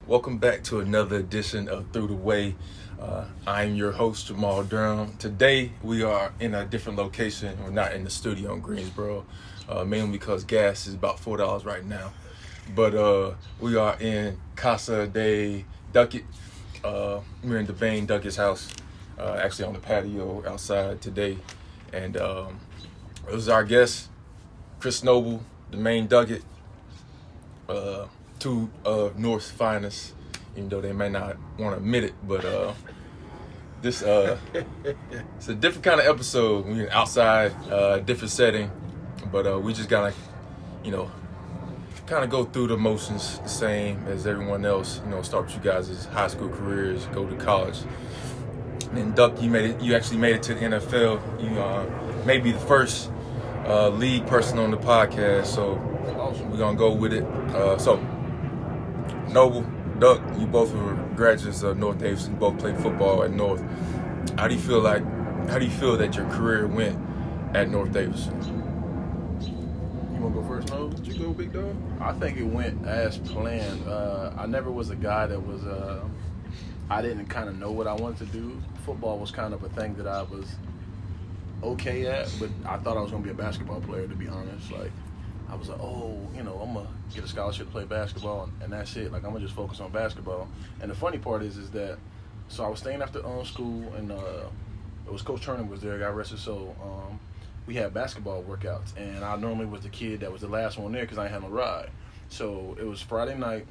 Welcome back to another edition of Through the Way. I'm your host, Jamal Durham. Today, we are in a different location. We're not in the studio in Greensboro, mainly because gas is about $4 right now. But we are in Casa de Duckett. We're in Damane Duckett's house, actually on the patio outside today. And it was our guest, Chris Noble, Damane Duckett, two of North's finest, even though they may not want to admit it. But this it's a different kind of episode. We're outside, different setting, but we just gotta, kind of go through the motions the same as everyone else. Start with you guys' high school careers, go to college. And then Duck, you actually made it to the NFL. You may be the first league person on the podcast, so we're gonna go with it. So Noble, Duck, you both were graduates of North Davidson. You both played football at North. How do you feel that your career went at North Davidson? You want to go first, Noble? Did you go, big dog? I think it went as planned. I never was a guy that was, I didn't kind of know what I wanted to do. Football was kind of a thing that I was okay at, but I thought I was going to be a basketball player, to be honest. Like, I was like, I'm going to get a scholarship to play basketball, and that's it. Like, I'm going to just focus on basketball. And the funny part is that, so I was staying after school, and it was Coach Turner was there, got arrested, so we had basketball workouts. And I normally was the kid that was the last one there because I ain't had no ride. So it was Friday night.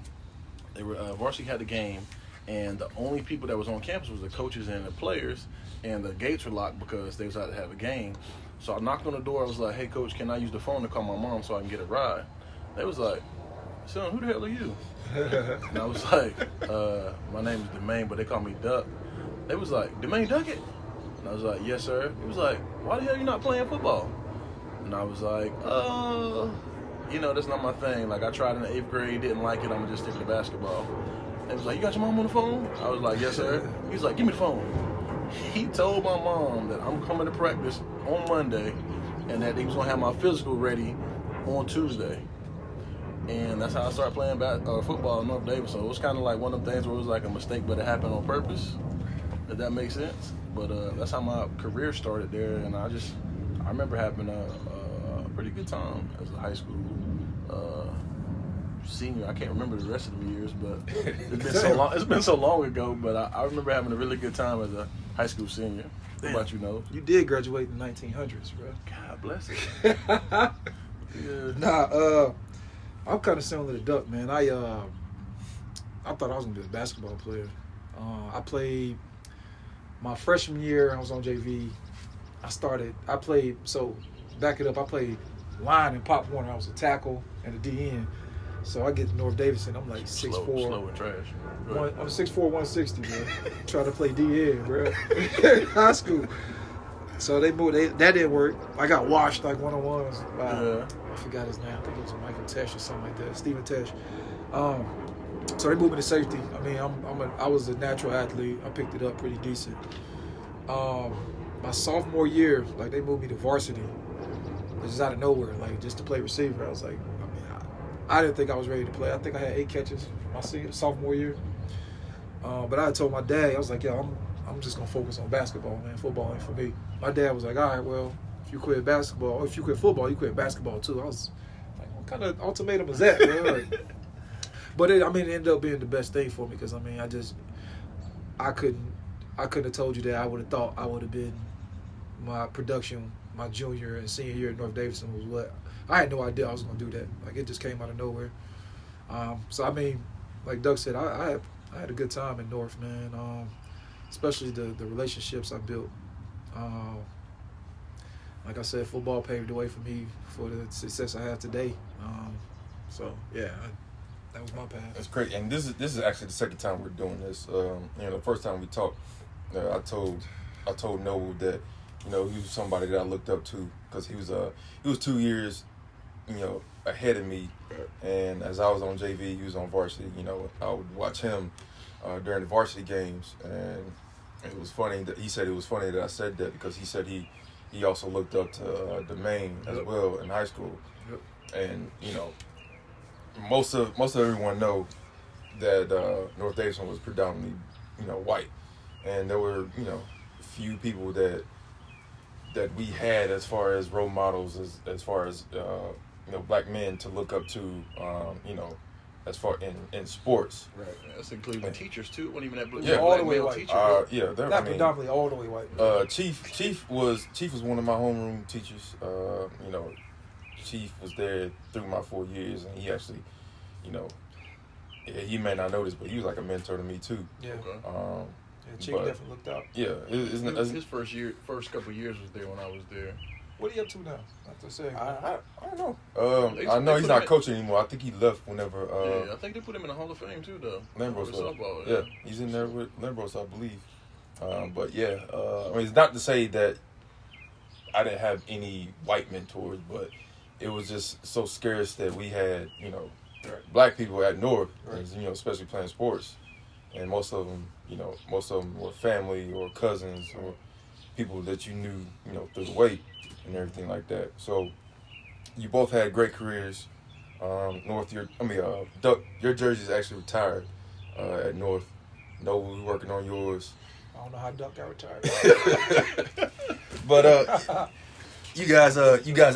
They were varsity had the game, and the only people that was on campus was the coaches and the players, and the gates were locked because they was out to have a game. So I knocked on the door. I was like, "Hey, coach, can I use the phone to call my mom so I can get a ride?" They was like, "Son, who the hell are you?" And I was like, "My name is Damane, but they call me Duck." They was like, "Damane Duckett?" And I was like, "Yes, sir." He was like, "Why the hell you not playing football?" And I was like, that's not my thing. Like, I tried in the 8th grade, didn't like it. I'm gonna just stick to basketball." They was like, "You got your mom on the phone?" I was like, "Yes, sir." He was like, "Give me the phone." He told my mom that I'm coming to practice on Monday and that he was going to have my physical ready on Tuesday. And that's how I started playing football in North Davidson. So it was kind of like one of them things where it was like a mistake, but it happened on purpose, if that makes sense. But that's how my career started there. And I remember having a pretty good time as a high school senior. I can't remember the rest of the years, but it's been so long. It's been so long ago. But I remember having a really good time as a high school senior. What about you, Noah? You did graduate in the 1900s, bro. God bless it. Yeah. I'm kind of similar to Duck, man. I thought I was gonna be a basketball player. I played my freshman year. I was on JV. I played line and Pop Warner. I was a tackle and a DN. So I get to North Davidson, I'm like 6'4". Slow and trash. I'm 6'4", 160, bro. Trying to play DN, bro. High school. So they moved. That didn't work. I got washed like one-on-ones by, I forgot his name. I think it was Michael Tesh or something like that. Stephen Tesh. So they moved me to safety. I mean, I was a natural athlete. I picked it up pretty decent. My sophomore year, like they moved me to varsity. Just out of nowhere, like just to play receiver. I was like, I didn't think I was ready to play. I think I had 8 catches my sophomore year. But I told my dad, I was like, yo, I'm just going to focus on basketball, man. Football ain't for me. My dad was like, all right, well, if you quit basketball, or if you quit football, you quit basketball too. I was like, what kind of ultimatum is that, man? Like, but it ended up being the best thing for me because, I couldn't have told you that I would have thought I would have been my production my junior and senior year at North Davidson was what I had no idea I was going to do that. Like, it just came out of nowhere. So, like Doug said, I had a good time in North, man, especially the relationships I built. Like I said, football paved the way for me for the success I have today. That was my path. That's great. And this is actually the second time we're doing this. The first time we talked, I told Noble that, he was somebody that I looked up to because he was 2 years, ahead of me. And as I was on JV, he was on varsity. I would watch him during the varsity games, and it was funny that he said it was funny that I said that because he said he also looked up to Damane as well in high school. And most of everyone know that North Davidson was predominantly, white, and there were, few people that we had as far as role models, as far as black men to look up to, as far in sports. Right. That's including teachers too. It wasn't even that black, all the way white. Teacher. Not predominantly all the way white. Chief was one of my homeroom teachers. Chief was there through my 4 years, and he actually, he may not know this, but he was like a mentor to me too. Yeah. Chief definitely looked out. Yeah. His first couple of years was there when I was there. What are you up to now? Not to say. I don't know. I know he's not coaching anymore. I think he left whenever. I think they put him in the Hall of Fame too, though. Lambros. Yeah, he's in there with Lambros, I believe. But yeah, it's not to say that I didn't have any white mentors, but it was just so scarce that we had, black people at North, especially playing sports, and most of them were family or cousins or people that you knew, through the weight and everything like that. So you both had great careers. North, Duck, your jersey's actually retired at North. Noah was working on yours. I don't know how Duck got retired. But you guys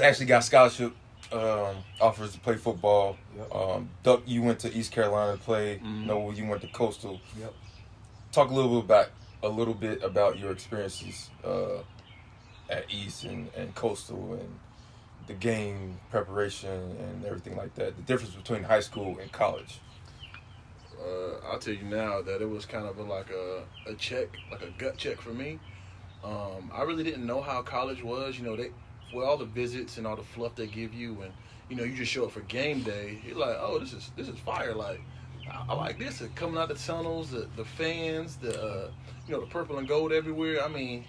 actually got scholarship offers to play football. Yep. Duck, you went to East Carolina to play. Mm-hmm. Noah, you went to Coastal. Yep. Talk a little bit about your experiences at East and Coastal and the game preparation and everything like that. The difference between high school and college. I'll tell you now that it was kind of like a check, like a gut check for me. I really didn't know how college was. With all the visits and all the fluff they give you, and you just show up for game day. You're like, oh, this is fire. Like, I like this. Coming out the tunnels, the fans, the purple and gold everywhere. I mean,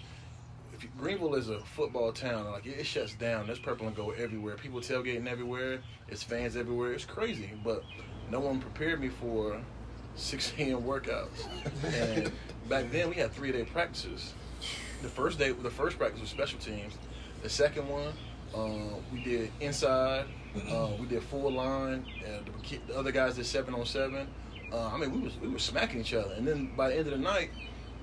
Greenville is a football town. Like, it shuts down. There's purple and gold everywhere. People tailgating everywhere. It's fans everywhere. It's crazy. But no one prepared me for 6 a.m. workouts. And back then we had 3-day practices. The first practice was special teams. The second one, we did inside. We did full line. And the other guys did 7-on-7. We were smacking each other. And then by the end of the night,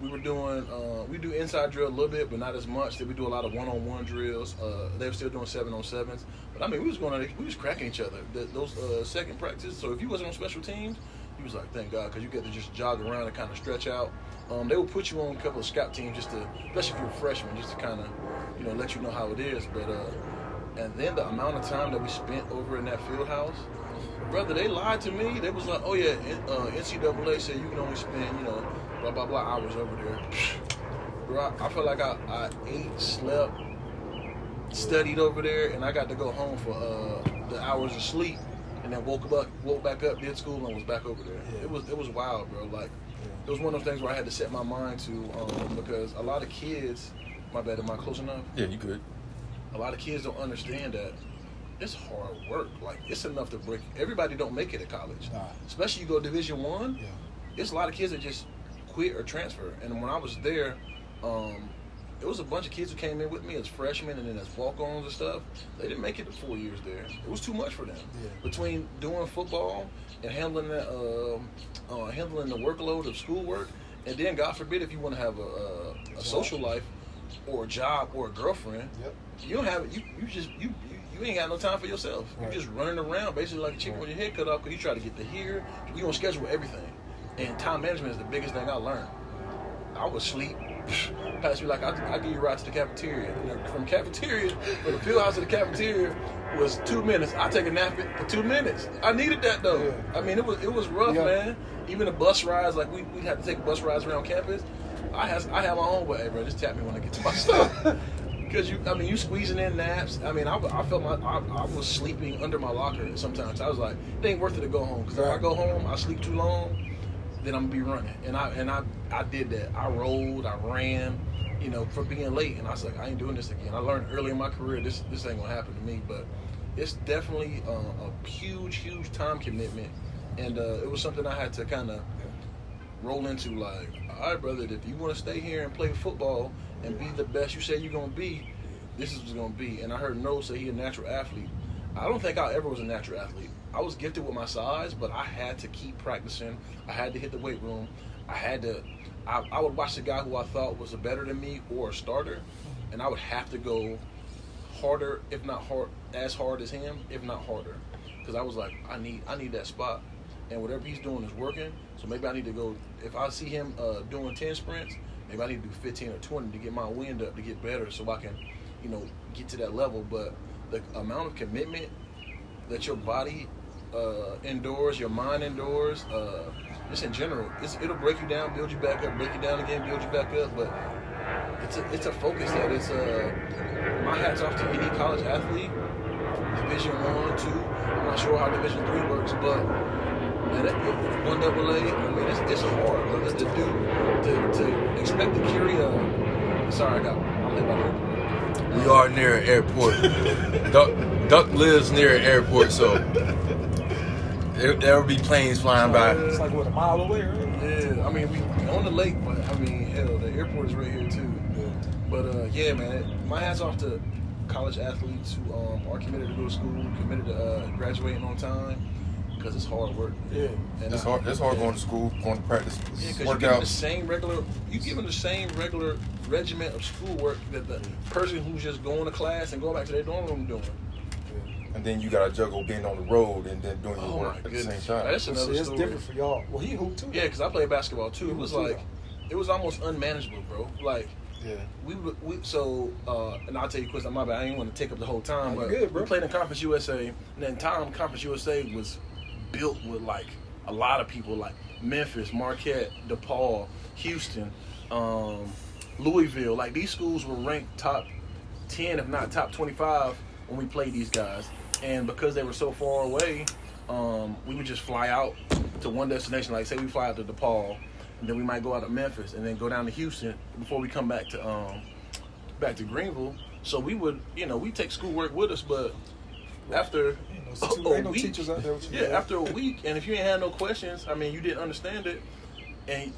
we were doing we do inside drill a little bit, but not as much. Then we do a lot of one-on-one drills. They were still doing 7-on-7s. But we was cracking each other. Those second practices. So if you wasn't on special teams, he was like, thank God, because you get to just jog around and kind of stretch out. They would put you on a couple of scout teams just to, especially if you're a freshman, just to kind of, let you know how it is. But and then the amount of time that we spent over in that field house, brother, they lied to me. They was like, oh yeah, NCAA said you can only spend, blah blah blah hours over there. Bro, I felt like I ate, slept, studied over there, and I got to go home for the hours of sleep, and then woke back up, did school, and was back over there. Yeah. It was wild, bro. Like, it was one of those things where I had to set my mind to, because a lot of kids, my bad, am I close enough? Yeah, you good. A lot of kids don't understand that it's hard work. Like, it's enough to break. Everybody don't make it at college. Nah. Especially you go Division I. Yeah. It's a lot of kids that just quit or transfer. And when I was there, it was a bunch of kids who came in with me as freshmen and then as walk-ons and stuff. They didn't make it to 4 years there. It was too much for them. Yeah. Between doing football and handling the workload of schoolwork, and then God forbid if you want to have a social life or a job or a girlfriend, you don't have it. You ain't got no time for yourself. Right. You're just running around basically like a chicken with your head cut off because you try to get to here. You on schedule everything, and time management is the biggest thing I learned. I would sleep. Pass me like I give you a ride to the cafeteria. From cafeteria, from the field house to the cafeteria was 2 minutes. I take a nap for 2 minutes. I needed that though. Yeah. I mean, it was rough, man. Even the bus rides, like we'd have to take bus rides around campus. I have my own, but hey, bro, just tap me when I get to my stuff. Because you squeezing in naps. I mean, I felt I was sleeping under my locker sometimes. I was like, it ain't worth it to go home. Because if I go home, I sleep too long, then I'm gonna be running. And I did that. I rolled, I ran, for being late. And I was like, I ain't doing this again. I learned early in my career this ain't gonna happen to me. But it's definitely a huge time commitment, and it was something I had to kind of roll into. Like, all right, brother, if you want to stay here and play football and be the best you say you're gonna be, this is what's gonna be. And I heard No say he a natural athlete. I don't think I ever was a natural athlete. I was gifted with my size, but I had to keep practicing. I had to hit the weight room. I would watch the guy who I thought was better than me or a starter, and I would have to go harder, if not as hard as him, if not harder, because I was like, I need that spot, and whatever he's doing is working. So maybe I need to go. If I see him doing 10 sprints, maybe I need to do 15 or 20 to get my wind up, to get better, so I can, get to that level. But the amount of commitment that your body endures, your mind endures, just in general, it'll break you down, build you back up, break you down again, build you back up. But it's a focus that it's my hat's off to any college athlete, Division 1, 2. I'm not sure how Division 3 works, but man, 1AA, I mean, it's hard, brother, to do, to expect to carry a. Sorry, I'm in my airport. We are near an airport. Duck lives near an airport, so there'll be planes flying by. It's like, what, a mile away, right? Yeah, I mean, we on the lake, but I mean, hell, the airport is right here too. Yeah. But yeah, man, my hat's off to college athletes who are committed to go to school, committed to graduating on time, because it's hard work. Yeah, and it's hard going to school, going to practice, yeah, because you're given the same regular regiment of schoolwork that the person who's just going to class and going back to their dorm room doing. And then you got to juggle being on the road and then doing your work at the same time. That's another it's story. different for y'all. Well, he hooped too. Yeah, because I played basketball too. It was like, it was almost unmanageable, bro. Like, yeah. And I'll tell you quick, my bad. I didn't want to take up the whole time, but good, we played in Conference USA, and then Conference USA was built with like a lot of people, like Memphis, Marquette, DePaul, Houston, Louisville. Like, these schools were ranked top 10, if not top 25, when we played these guys. And because they were so far away, we would just fly out to one destination. Like, say we fly out to DePaul, and then we might go out to Memphis, and then go down to Houston before we come back to Greenville. So we would, we take schoolwork with us, but after ain't no teachers out there with you. Yeah, after a week, and if you ain't had no questions, I mean, you didn't understand it, and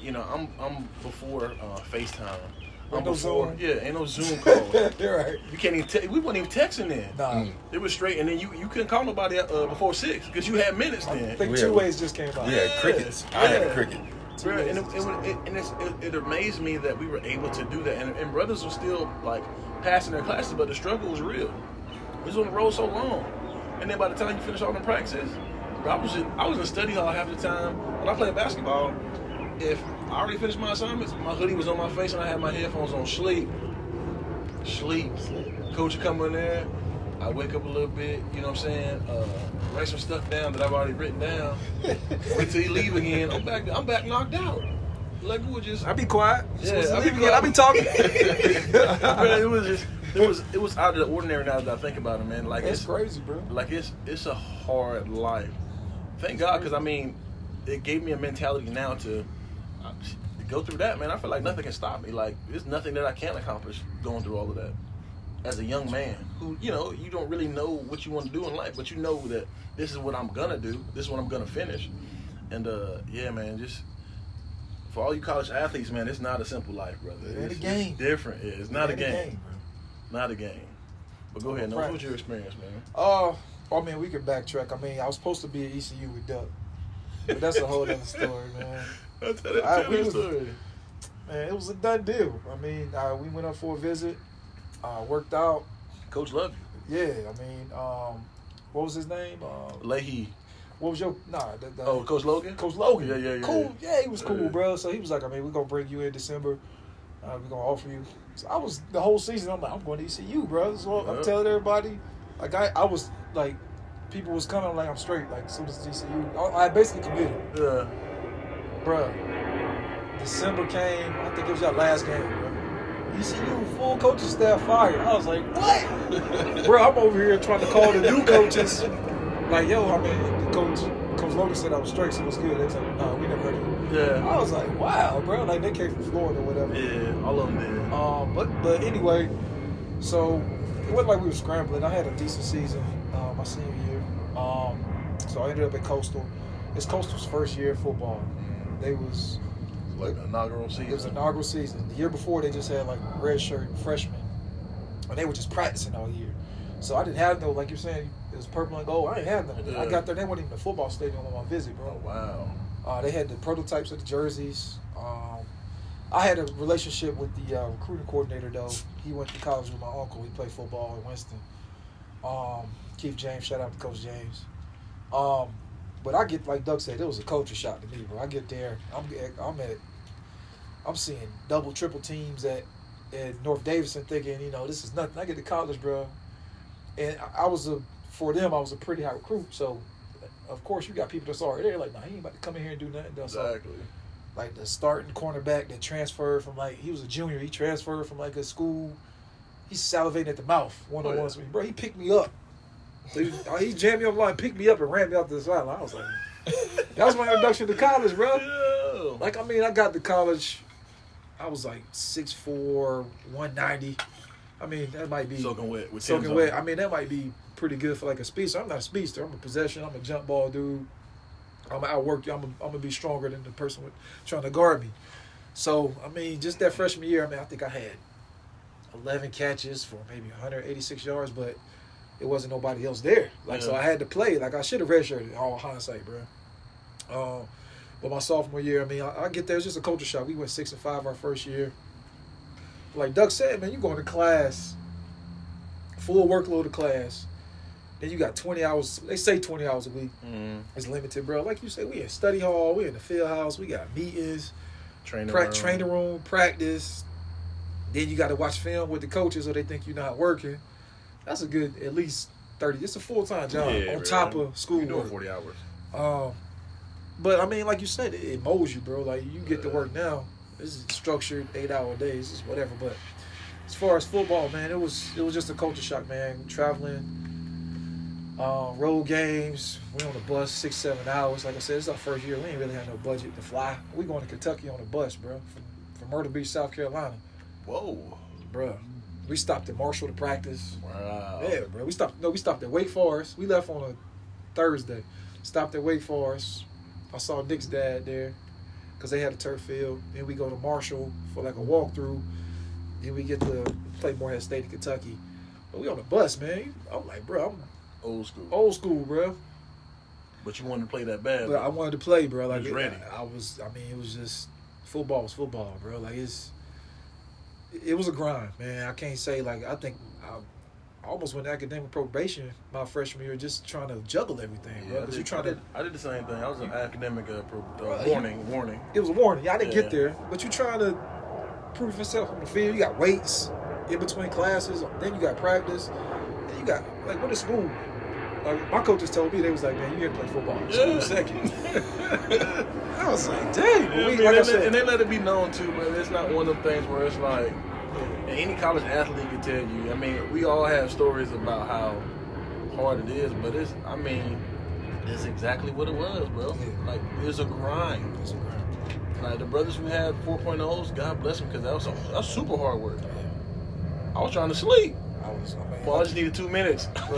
I'm before FaceTime. Ain't no Zoom. Yeah, ain't no Zoom call. Right. You can't even. We weren't even texting then. Nah. It was straight, and then you couldn't call nobody before 6 because you had minutes then. I think 2 ways just came out. We had crickets. I had a cricket. Right, and it amazed me that we were able to do that, and brothers were still like passing their classes, but the struggle was real. We was on the road so long, and then by the time you finish all the practices, I was in the study hall half the time. When I played basketball, if I already finished my assignments, my hoodie was on my face, and I had my headphones on. Sleep. Coach would come in there. I wake up a little bit, you know what I'm saying? Write some stuff down that I've already written down. Wait till he leave again. I'm back knocked out. Like, we were just. I be quiet. Yeah, I be talking. It was out of the ordinary now that I think about it, man. Like, it's crazy, bro. Like, it's a hard life. Thank God, because I mean, it gave me a mentality now to go through that, man. I feel like nothing can stop me. Like, there's nothing that I can't accomplish going through all of that. As a young man who, you don't really know what you want to do in life, but you know that this is what I'm going to do. This is what I'm going to finish. And, yeah, man, just for all you college athletes, man, it's not a simple life, brother. It's a game. It's different. Yeah, it's not a game. Bro. Not a game. But go ahead. What was your experience, man? I mean, we could backtrack. I mean, I was supposed to be at ECU with Duck. But that's a whole other story, man. Tell that story. Man, it was a done deal. I mean, we went up for a visit. Worked out. Coach loved you. Yeah, I mean, what was his name? Leahy. What was your Coach Logan? Coach Logan. Yeah. Cool. Yeah, he was cool, bro. So he was like, I mean, we're gonna bring you in December. We're gonna offer you. So I was the whole season. I'm like, I'm going to ECU, bro. So I'm telling everybody. Like I was like, people was coming. I'm like, I'm straight. Like, as soon as ECU, I basically committed. Yeah. Bro, December came. I think it was our last game, bro. ECU full coaching staff fired. I was like, what? Bro, I'm over here trying to call the new coaches. Like, yo, I mean, Coach Logan said I was straight, so it was good. They was like, no, we never heard of you. Yeah. I was like, wow, bro. Like, they came from Florida or whatever. Yeah, all of them did. But anyway, so it wasn't like we were scrambling. I had a decent season my senior year. So I ended up at Coastal. It's Coastal's first year of football. They was... Like inaugural season. It was inaugural season. The year before, they just had like red shirt freshmen, and they were just practicing all year. So I didn't have no, like you're saying, it was purple and gold. I didn't have none. Yeah. I got there, they weren't even the football stadium on my visit, bro. Oh, wow. They had the prototypes of the jerseys. I had a relationship with the recruiting coordinator, though. He went to college with my uncle. He played football in Winston. Keith James, shout out to Coach James. But I get, like Doug said, it was a culture shock to me, bro. I get there, I'm seeing double, triple teams at North Davidson, thinking, this is nothing. I get to college, bro, and for them, I was a pretty high recruit. So, of course, you got people that's already there, like, nah, he ain't about to come in here and do nothing. Exactly. Like the starting cornerback that transferred from he was a junior. He transferred from a school. He's salivating at the mouth one-on-ones with me, bro. He picked me up. He jammed me up line, picked me up, and ran me out to the sideline. I was like, that was my introduction to college, bro. Yeah. I got to college. I was like 6'4", 190. That might be soaking wet. Soaking wet. That might be pretty good for a speedster. I'm not a speedster. I'm a possession. I'm a jump ball dude. I'm gonna outwork you. I'm gonna be stronger than the person trying to guard me. So just that freshman year, I think I had 11 catches for maybe 186 yards, but it wasn't nobody else there. So I had to play. I should have redshirted in all hindsight, bro. But my sophomore year, I get there. It's just a culture shock. We went 6-5 our first year. Like Doug said, man, you going to class, full workload of class. Then you got 20 hours. They say 20 hours a week. Mm-hmm. It's limited, bro. Like you said, we in study hall. We in the field house. We got meetings, training room, practice. Then you got to watch film with the coaches, or they think you're not working. That's a good at least 30. It's a full-time job on top of school. You're doing 40 hours. But like you said, it molds you, bro. You get to work now. This is structured 8-hour days, it's whatever. But as far as football, man, it was just a culture shock, man. Traveling. Road games, we on the bus 6-7 hours. Like I said, it's our first year. We ain't really had no budget to fly. We going to Kentucky on a bus, bro, from Myrtle Beach, South Carolina. Whoa, bro. We stopped at Marshall to practice. Wow. Yeah, bro. We stopped at Wake Forest. We left on a Thursday. Stopped at Wake Forest. I saw Nick's dad there because they had a turf field. Then we go to Marshall for a walkthrough. Then we get to play Morehead State in Kentucky. But we on the bus, man. I'm like, bro, I'm old school, bro. But you wanted to play that bad. But I wanted to play, bro. You was ready. It was just football was football, bro. It was a grind, man. I can't say I think I almost went to academic probation my freshman year, just trying to juggle everything, bro. I did the same thing. I was an academic warning. It was a warning. I didn't get there, but you trying to prove yourself on the field. You got weights in between classes. Then you got practice. Then you got what is school? My coaches told me, they was like, man, you here to play football. School second. I was like, dang. And they let it be known too, but it's not one of them things where it's like, any college athlete can tell you. We all have stories about how hard it is, but it's exactly what it was, bro. Yeah. It's a grind. It's a grind. The brothers who had 4.0s, God bless them, because that was super hard work. I was trying to sleep. I just needed 2 minutes for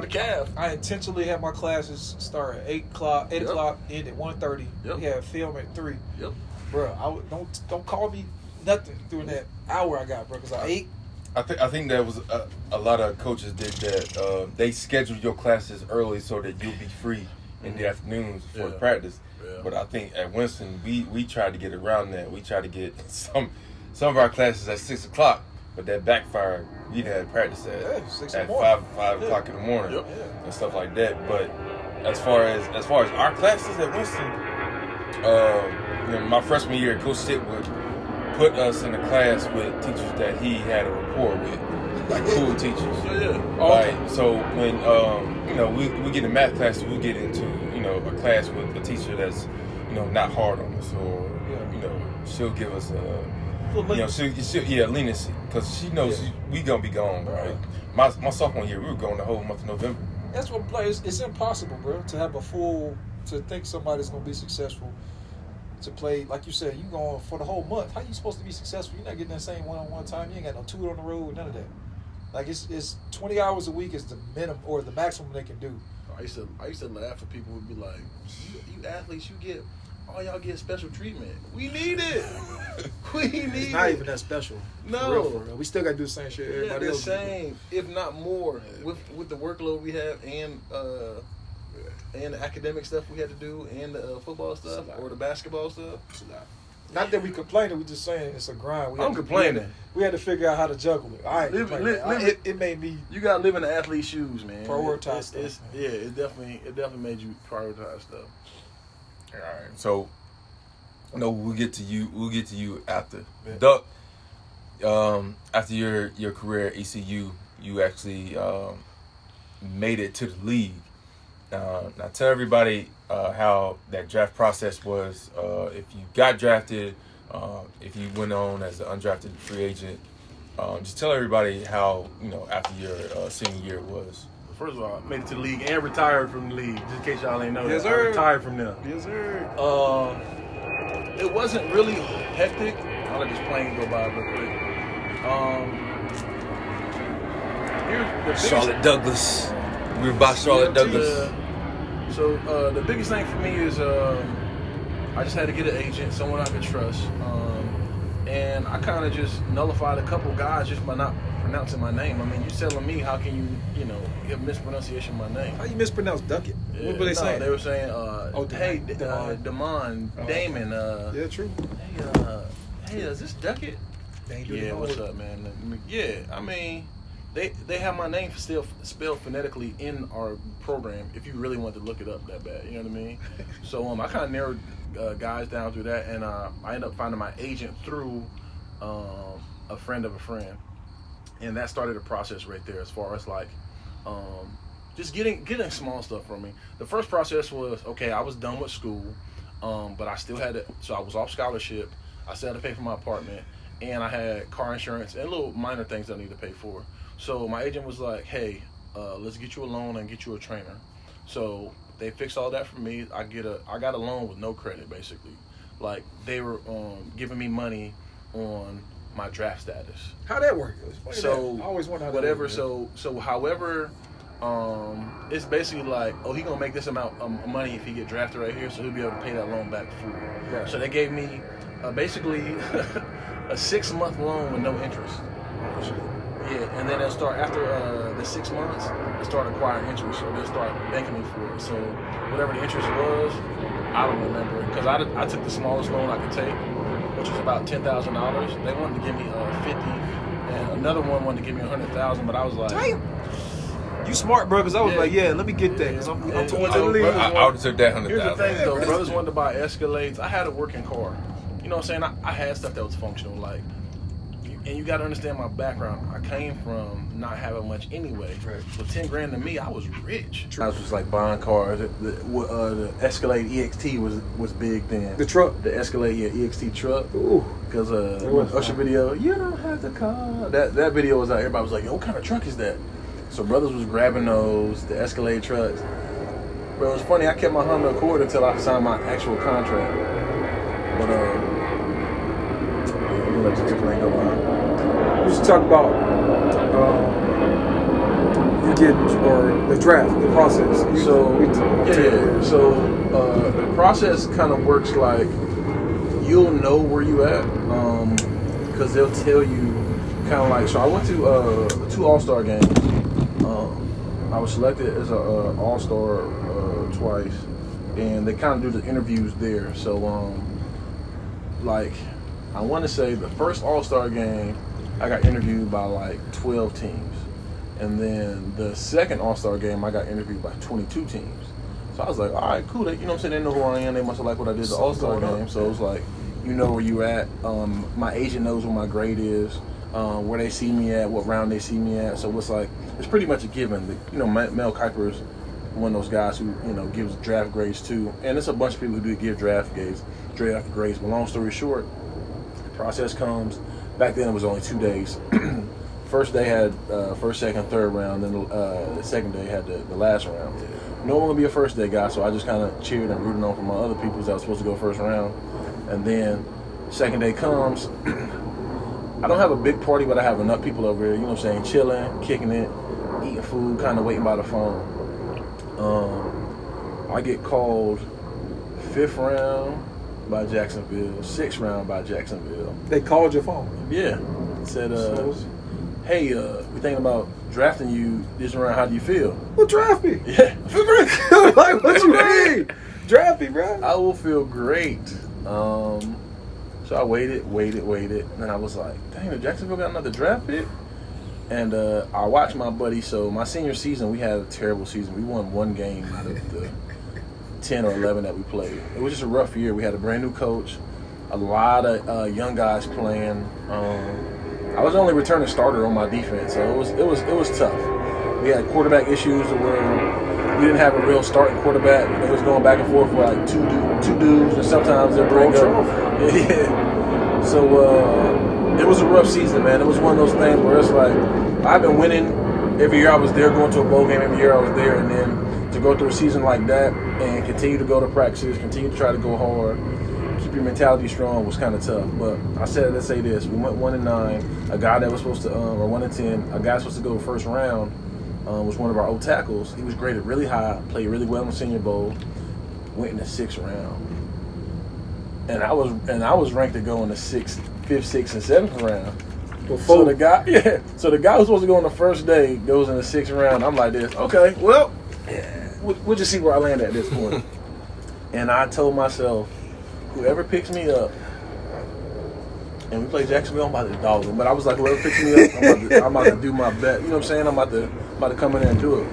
the calf. I intentionally had my classes start at 8 o'clock, end at 1:30. Yep. We had film at 3. Yep. Bro, don't call me nothing during that hour I got, bro, because I ate. I think that was a lot of coaches did that. They scheduled your classes early so that you'll be free in the afternoons for practice. Yeah. But I think at Winston, we tried to get around that. We tried to get some of our classes at 6 o'clock, but that backfired. We had practice at 5 o'clock in the morning and stuff like that. But as far as our classes at Winston, my freshman year, Coach Stitt would put us in a class with teachers that he had a rapport with, cool teachers. So when we get in math classes, we get into a class with a teacher that's not hard on us, or she'll give us leniency, because she knows we gonna be gone. Right. My sophomore year, we were going the whole month of November. That's what players. It's impossible, bro, to have to think somebody's gonna be successful. To play, like you said, you going for the whole month. How you supposed to be successful? You're not getting that same one-on-one time. You ain't got no tour on the road, none of that. It's 20 hours a week is the minimum or the maximum they can do. I used to laugh at people who'd be like, you athletes, you get oh, y'all get special treatment. We need it. We need It's not even that special. No. For real. We still got to do the same shit everybody else the same, if not more, with the workload we have and the academic stuff we had to do and the football stuff or the basketball stuff. Not that we complaining, we just saying it's a grind. I'm complaining. We had to figure out how to juggle it. I ain't complaining. It made me. You gotta live in the athlete's shoes, man. Prioritize stuff. It definitely made you prioritize stuff. All right, so no, we'll get to you after. Duck, after your career at ECU, you actually made it to the league. Now tell everybody how that draft process was. If you got drafted, if you went on as an undrafted free agent, just tell everybody how after your senior year was. First of all, I made it to the league and retired from the league. Just in case y'all ain't know yes, that, sir. I retired from them. Yes, sir. It wasn't really hectic. I'll let this plane go by real quick. Charlotte Douglas. We were by Charlotte Douglas. So the biggest thing for me is I just had to get an agent, someone I could trust, and I kind of just nullified a couple guys just by not pronouncing my name. I mean, you telling me how can you have mispronunciation of my name? How you mispronounce Duckett? Yeah, What were they saying? They were saying, hey, Damane. Damon. Yeah, true. Hey, is this Duckett? Yeah, what's up, man? Yeah, I mean, they have my name still spelled phonetically in our program if you really want to look it up that bad, you know what I mean? So I kind of narrowed guys down through that, and I ended up finding my agent through a friend of a friend, and that started a process right there as far as like just getting small stuff from me. The first process was, okay, I was done with school, but I still had it, so I was off scholarship. I still had to pay for my apartment, and I had car insurance and little minor things I needed to pay for. So my agent was like, hey, let's get you a loan and get you a trainer. So they fixed all that for me. I got a loan with no credit, basically. Like, they were giving me money on my draft status. How that work? So I always wonder how whatever. That work, so however, it's basically like, oh, he gonna make this amount of money if he get drafted right here, so he'll be able to pay that loan back full. Right. So they gave me basically a 6-month loan with no interest. Oh, shit. Yeah, and then they'll start after the 6 months. They start acquiring interest, so they'll start banking me for it. So whatever the interest was, I don't remember, because I took the smallest loan I could take, which was about $10,000. They wanted to give me 50, and another one wanted to give me 100,000, but I was like, damn. You smart, bro, because I was like, yeah, let me get that, because I'm going to the league. I would have took that 100,000. Here's the thing, though. Brothers wanted to buy Escalades. I had a working car. You know what I'm saying? I had stuff that was functional, like, and you got to understand my background. I came from not having much anyway. Right. So $10,000 to me, I was rich. I was just like buying cars. The Escalade EXT was big then. The truck. The Escalade EXT truck. Ooh. Because Usher video, you don't have the car. That video was out. Everybody was like, yo, what kind of truck is that? So brothers was grabbing those, the Escalade trucks. But it was funny. I kept my Honda Accord until I signed my actual contract. But I'm gonna let you explain go on. We should talk about you get or the draft, the process. So the process kind of works like you'll know where you at because they'll tell you kind of like. So I went to 2 All-Star games. I was selected as an All-Star twice, and they kind of do the interviews there. So like, I want to say the first All-Star game, I got interviewed by like 12 teams. And then the second All-Star game, I got interviewed by 22 teams. So I was like, all right, cool. They, you know what I'm saying? They know who I am. They must have liked what I did the All-Star game. So it was like, you know where you at. My agent knows what my grade is, where they see me at, what round they see me at. So it's like, it's pretty much a given. You know, Mel Kiper's one of those guys who, you know, gives draft grades too. And it's a bunch of people who do give draft grades. But long story short, the process comes. Back then it was only 2 days. First day had first, second, third round. Then the second day had the last round. No one would be a first day guy, so I just kind of cheered and rooted on for my other people that was supposed to go first round. And then second day comes. I don't have a big party, but I have enough people over here. You know what I'm saying? Chilling, kicking it, eating food, kind of waiting by the phone. I get called 5th round, by Jacksonville, 6th round by Jacksonville. They called your phone. Yeah. Said, hey, we thinking about drafting you this round. How do you feel? Well, draft me. Yeah. I feel great. Like, what you mean? Draft me, bro. I will feel great. So I waited. And then I was like, dang, did Jacksonville got another draft pick? And I watched my buddy. So my senior season, we had a terrible season. We won one game out of the 10 or 11 that we played. It was just a rough year. We had a brand new coach, a lot of young guys playing. I was the only returning starter on my defense, so it was tough. We had quarterback issues where we didn't have a real starting quarterback. It was going back and forth with like two dudes, and sometimes they'd bring up. Yeah. So it was a rough season, man. It was one of those things where it's like I've been winning every year I was there, going to a bowl game every year I was there, and then to go through a season like that and continue to go to practices, continue to try to go hard, keep your mentality strong was kind of tough. But I said, let's say this: we went 1-9. A guy that was supposed to, or 1-10, a guy supposed to go first round was one of our old tackles. He was graded really high, played really well in the Senior Bowl, went in the 6th round, and I was ranked to go in the 5th, 6th, and 7th round. So the guy who's supposed to go on the first day goes in the 6th round. I'm like this, okay, well, we'll just see where I land at this point. And I told myself, whoever picks me up, and we play Jacksonville, I'm about to dog them. But I was like, whoever picks me up, I'm about to do my bet. You know what I'm saying? I'm about to come in there and do it.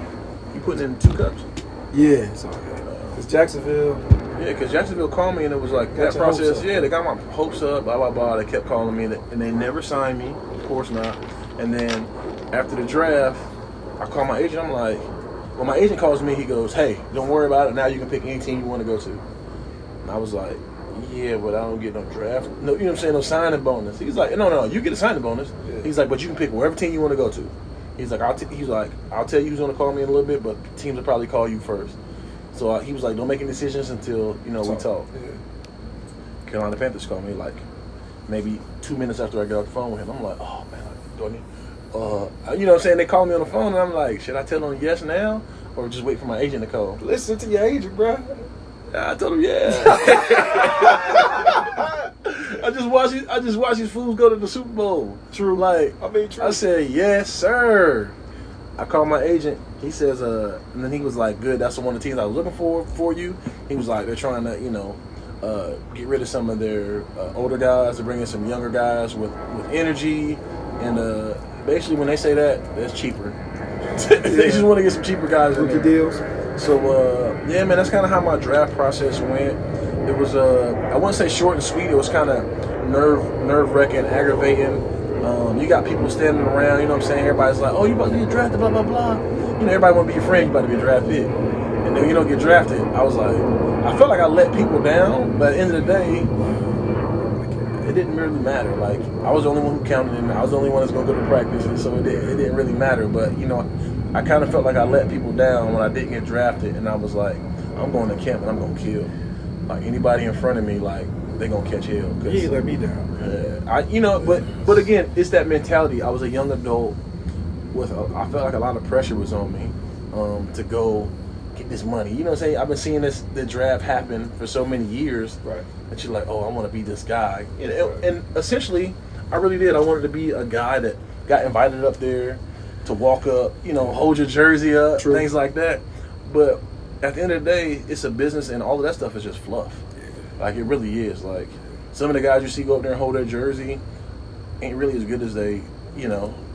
You putting in 2 cups? Yeah. So, it's Jacksonville. Yeah, because Jacksonville called me, and it was like that process. Yeah, they got my hopes up, blah, blah, blah. They kept calling me, and they never signed me. Of course not. And then after the draft, I called my agent. I'm like, when my agent calls me, he goes, hey, don't worry about it. Now you can pick any team you want to go to. And I was like, yeah, but I don't get no draft. No, you know what I'm saying? No signing bonus. He's like, no, you get a signing bonus. Yeah. He's like, but you can pick whatever team you want to go to. He's like, I'll tell you who's going to call me in a little bit, but teams will probably call you first. So he was like, don't make any decisions until, we talk. Yeah. Carolina Panthers called me like maybe 2 minutes after I got off the phone with him. I'm like, oh, man, do I need... you know what I'm saying? They called me on the phone, and I'm like, should I tell them yes now or just wait for my agent to call? Listen to your agent, bro. I told him, yeah. I just watched these fools go to the Super Bowl. True. True. I said, yes, sir. I called my agent. He says, and then he was like, good, that's one of the teams I was looking for you. He was like, they're trying to, get rid of some of their older guys to bring in some younger guys with energy. And basically, when they say that, that's cheaper. They just want to get some cheaper guys in there. Deals. So, yeah, man, that's kind of how my draft process went. It was, I wouldn't say short and sweet. It was kind of nerve-wracking, aggravating. You got people standing around, you know what I'm saying? Everybody's like, oh, you about to get drafted, blah, blah, blah. You know, everybody want to be your friend. You about to be a draft pick. And then you don't get drafted. I was like, I felt like I let people down, but at the end of the day, it didn't really matter. Like, I was the only one who counted, and I was the only one that's going to go to practice, and so it didn't really matter. But, I kind of felt like I let people down when I didn't get drafted, and I was like, I'm going to camp and I'm going to kill. Like, anybody in front of me, like, they're going to catch hell. You ain't let me down. But again, it's that mentality. I was a young adult I felt like a lot of pressure was on me to go get this money. You know what I'm saying? I've been seeing the draft happen for so many years. Right. That you're like, oh, I want to be this guy. And essentially, I really did. I wanted to be a guy that got invited up there to walk up, hold your jersey up, True. Things like that. But at the end of the day, it's a business, and all of that stuff is just fluff. Yeah. Like, it really is. Like, some of the guys you see go up there and hold their jersey ain't really as good as they,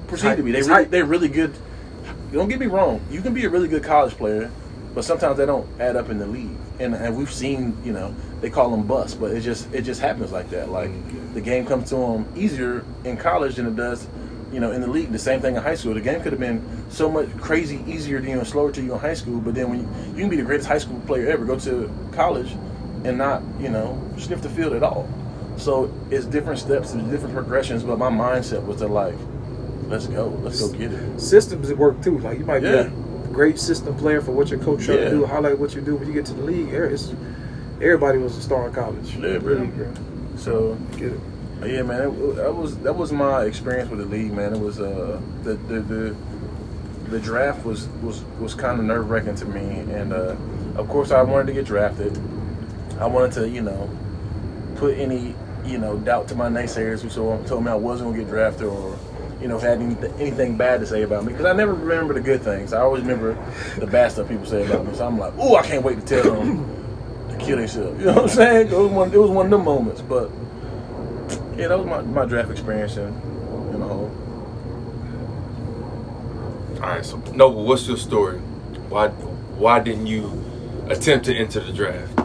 perceive to be. They're really good. Don't get me wrong. You can be a really good college player, but sometimes they don't add up in the league. And we've seen, they call them busts, but it just happens like that. Like, the game comes to them easier in college than it does, in the league. The same thing in high school. The game could have been so much crazy easier to you and slower to you in high school, but then when you can be the greatest high school player ever, go to college and not, sniff the field at all. So it's different steps and different progressions, but my mindset was to like, let's go get it. Systems work too. Like, you might be a great system player for what your coach trying to do, highlight what you do. When you get to the league, everybody was a star in college. Yeah, really. So get it. Yeah, man, that was my experience with the league, man. It was the draft was kind of nerve-wracking to me, and of course I wanted to get drafted. I wanted to put any, doubt to my naysayers who told me I wasn't going to get drafted or, had anything bad to say about me. Because I never remember the good things. I always remember the bad stuff people say about me. So I'm like, I can't wait to tell them to kill themselves. You know what I'm saying? It was one of them moments. But, yeah, that was my draft experience in the whole. All right, so Noble, what's your story? Why didn't you attempt to enter the draft?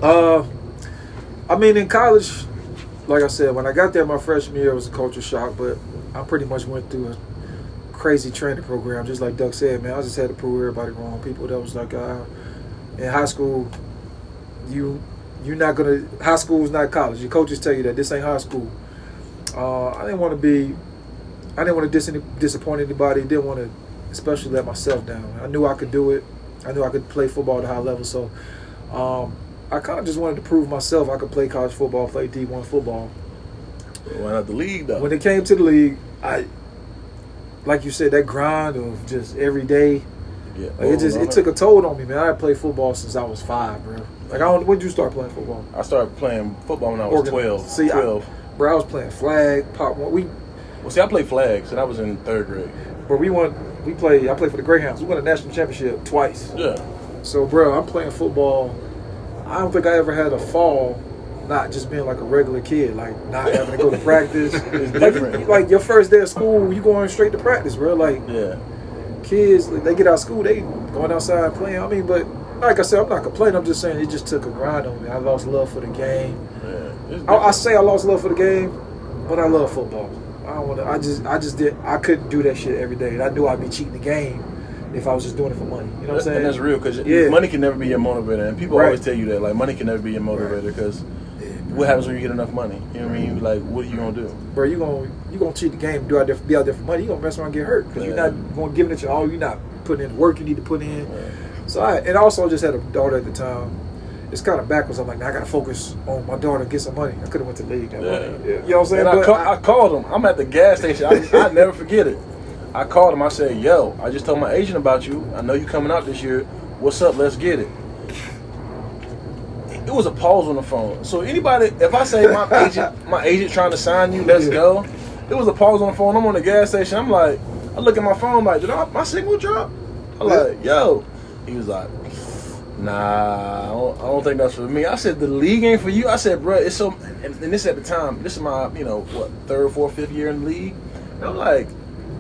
I mean, in college, like I said, when I got there my freshman year, it was a culture shock, but I pretty much went through a crazy training program, just like Duck said, man. I just had to prove everybody wrong. People that was like, in high school, you're not gonna. High school is not college. Your coaches tell you that this ain't high school. I didn't want to disappoint anybody. Didn't want to, especially let myself down. I knew I could do it. I knew I could play football at a high level. So, I kind of just wanted to prove myself I could play college football, play D1 football. Why not the league, though? When it came to the league, like you said, that grind of just every day, it took a toll on me, man. I had played football since I was 5, bro. Like, when did you start playing football? I started playing football when I was 12. See, 12. I was playing flag, pop one. I played flag, so that was in 3rd grade. But I played for the Greyhounds. We won a national championship twice. Yeah. So, bro, I'm playing football. I don't think I ever had a fall not just being like a regular kid, like not having to go to practice. It's different. Like your first day of school, you going straight to practice, bro. Like, kids, they get out of school, they going outside playing. I mean, but like I said, I'm not complaining. I'm just saying it just took a grind on me. I lost love for the game. Yeah, I say I lost love for the game, but I love football. I couldn't do that shit every day. And I knew I'd be cheating the game if I was just doing it for money. You know what I'm saying? And that's real, because money can never be your motivator. And people always tell you that, like, money can never be your motivator, because what happens when you get enough money? You know what I mean? Like, what are you going to do? Bro, you gonna cheat the game, be out there for money. You're going to mess around and get hurt, because you're not going to give it your all. You're not putting in the work you need to put in. So and I also just had a daughter at the time. It's kind of backwards. I'm like, I got to focus on my daughter and get some money. I could have went to the league. You know what I'm saying? And I called him. I'm at the gas station. I never forget it. I called him. I said, yo, I just told my agent about you. I know you coming out this year. What's up? Let's get it. It was a pause on the phone. So anybody, if I say my agent trying to sign you, let's go. It was a pause on the phone. I'm on the gas station. I'm like, I look at my phone like, did my signal drop? I'm like, yo. He was like, nah, I don't think that's for me. I said, the league ain't for you. I said, bro, it's so, and this at the time, this is my, 3rd, 4th, 5th year in the league. And I'm like,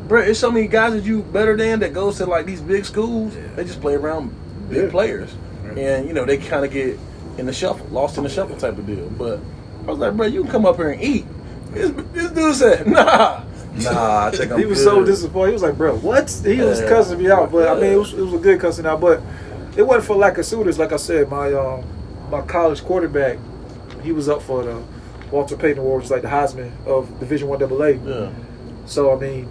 bro, it's so many guys that you better than that goes to like these big schools. They just play around big players. And, they kind of get in the shuffle, lost in the shuffle type of deal. But I was like, bro, you can come up here and eat. This dude said, nah, I think I'm He was good. so disappointed. He was like, bro, what? He was cussing me out. But, I mean, it was a good cussing out. But it wasn't for lack of suitors. Like I said, my college quarterback, he was up for the Walter Payton Award, which is like the Heisman of Division I AA. Yeah. So, I mean,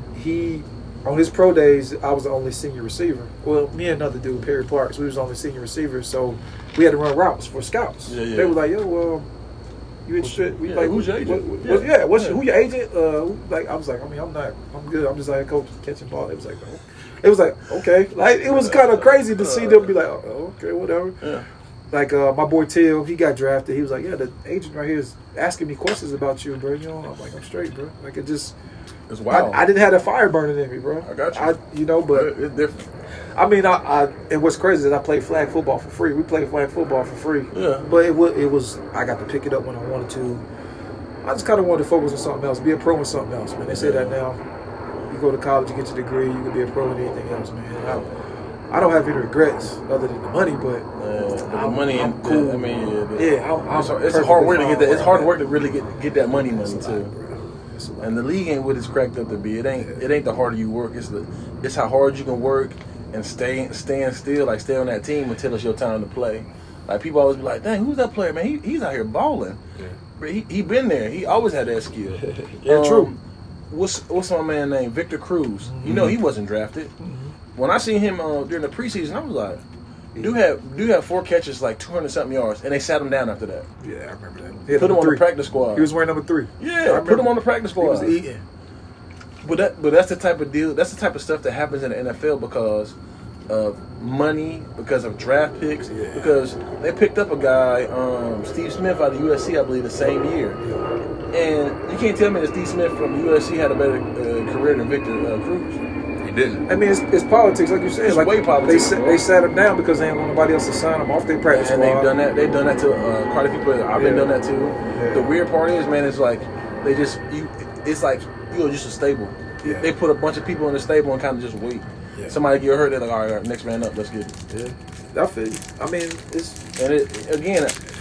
on his pro days, I was the only senior receiver. Well, me and another dude, Perry Parks, we was the only senior receiver. So we had to run routes for scouts. Yeah. They were like, yo, you interested? Who's your agent? Who your agent? I was like, I'm good. I'm just like a coach catching ball. It was like, okay. Like, it was kind of crazy to see them be like, oh, okay, whatever. Yeah. Like, my boy Till, he got drafted. He was like, yeah, the agent right here is asking me questions about you, bro. I'm like, I'm straight, bro. Like, it's wild. I didn't have that fire burning in me, bro. I got you. But it's different. I mean, and what's crazy is I played flag football for free. We played flag football for free. Yeah. But it was I got to pick it up when I wanted to. I just kind of wanted to focus on something else, be a pro in something else, man. They say that now. You go to college, you get your degree, you can be a pro in anything else, man. I don't have any regrets other than the money, but the money and cool. It's hard work to get that. It's hard work to really get that money too. And the league ain't what it's cracked up to be. It ain't the harder you work. It's how hard you can work and stand still, like stay on that team until it's your time to play. Like, people always be like, dang, who's that player, man? He's out here balling. Yeah. He been there. He always had that skill. True. What's my man named Victor Cruz? Mm-hmm. He wasn't drafted. Mm-hmm. When I seen him during the preseason, I was like, do have 4 catches, like 200-something yards, and they sat him down after that. Yeah, I remember that. Put him on the practice squad. He was wearing number 3. Yeah, put him on the practice squad. He was eating. But that's the type of deal. That's the type of stuff that happens in the NFL, because of money, because of draft picks, because they picked up a guy, Steve Smith out of USC, I believe, the same year. And you can't tell me that Steve Smith from USC had a better career than Victor Cruz. He didn't. I mean, it's politics, like you said. It's like way politics. They sat him down because they didn't want nobody else to sign him off their practice And squad. they've done that to quite a few players. I've been doing that too. Yeah. The weird part is, man, it's like it's like you're just a stable. Yeah. They put a bunch of people in the stable and kind of just wait. Yeah. Somebody get hurt, they're like, all right, next man up, let's get it. Yeah, I feel you. I mean,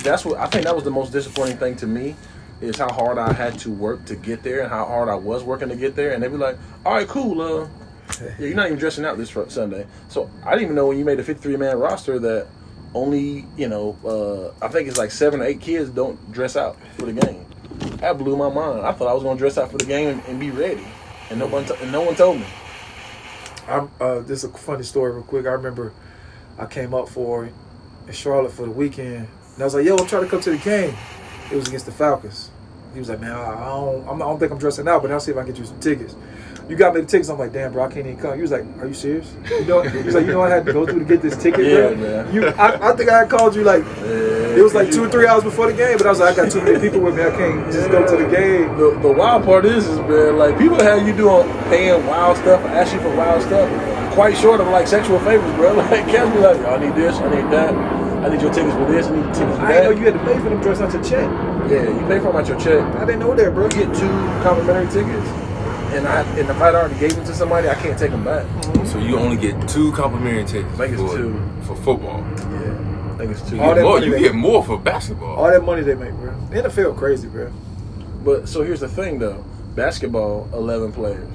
that's what I think that was the most disappointing thing to me, is how hard I had to work to get there and how hard I was working to get there. And they'd be like, all right, cool, you're not even dressing out this Sunday. So I didn't even know when you made a 53-man roster that only, I think it's like 7 or 8 kids don't dress out for the game. That blew my mind. I thought I was going to dress out for the game and be ready, and no one told me. This is a funny story real quick. I remember I came up in Charlotte for the weekend, and I was like, yo, I'm trying to come to the game. It was against the Falcons. He was like, man, I don't think I'm dressing out, but I'll see if I can get you some tickets. You got me the tickets. I'm like, damn, bro, I can't even come. He was like, are you serious? He's like, I had to go through to get this ticket, Yeah, bro. man. I think I had called you like, it was like 2 or 3 hours before the game, but I was like, I got too many people with me. I can't just go to the game. The wild part is, man, like, people have you doing paying wild stuff, asking for wild stuff, quite short of like sexual favors, bro. Like, cats be like, I need this, I need that, I need your tickets for this, I need tickets for I that. didn't know you had to pay for them dress out your check. Yeah, you pay for them out your check. I didn't know that, bro. You get 2 complimentary tickets, and if I'd already gave them to somebody, I can't take them back. So you only get 2 complimentary tickets I think it's 2 for football. Yeah, I think it's 2. You get more for basketball. All that money they make, bro. The NFL crazy, bro. But so here's the thing, though. Basketball, 11 players.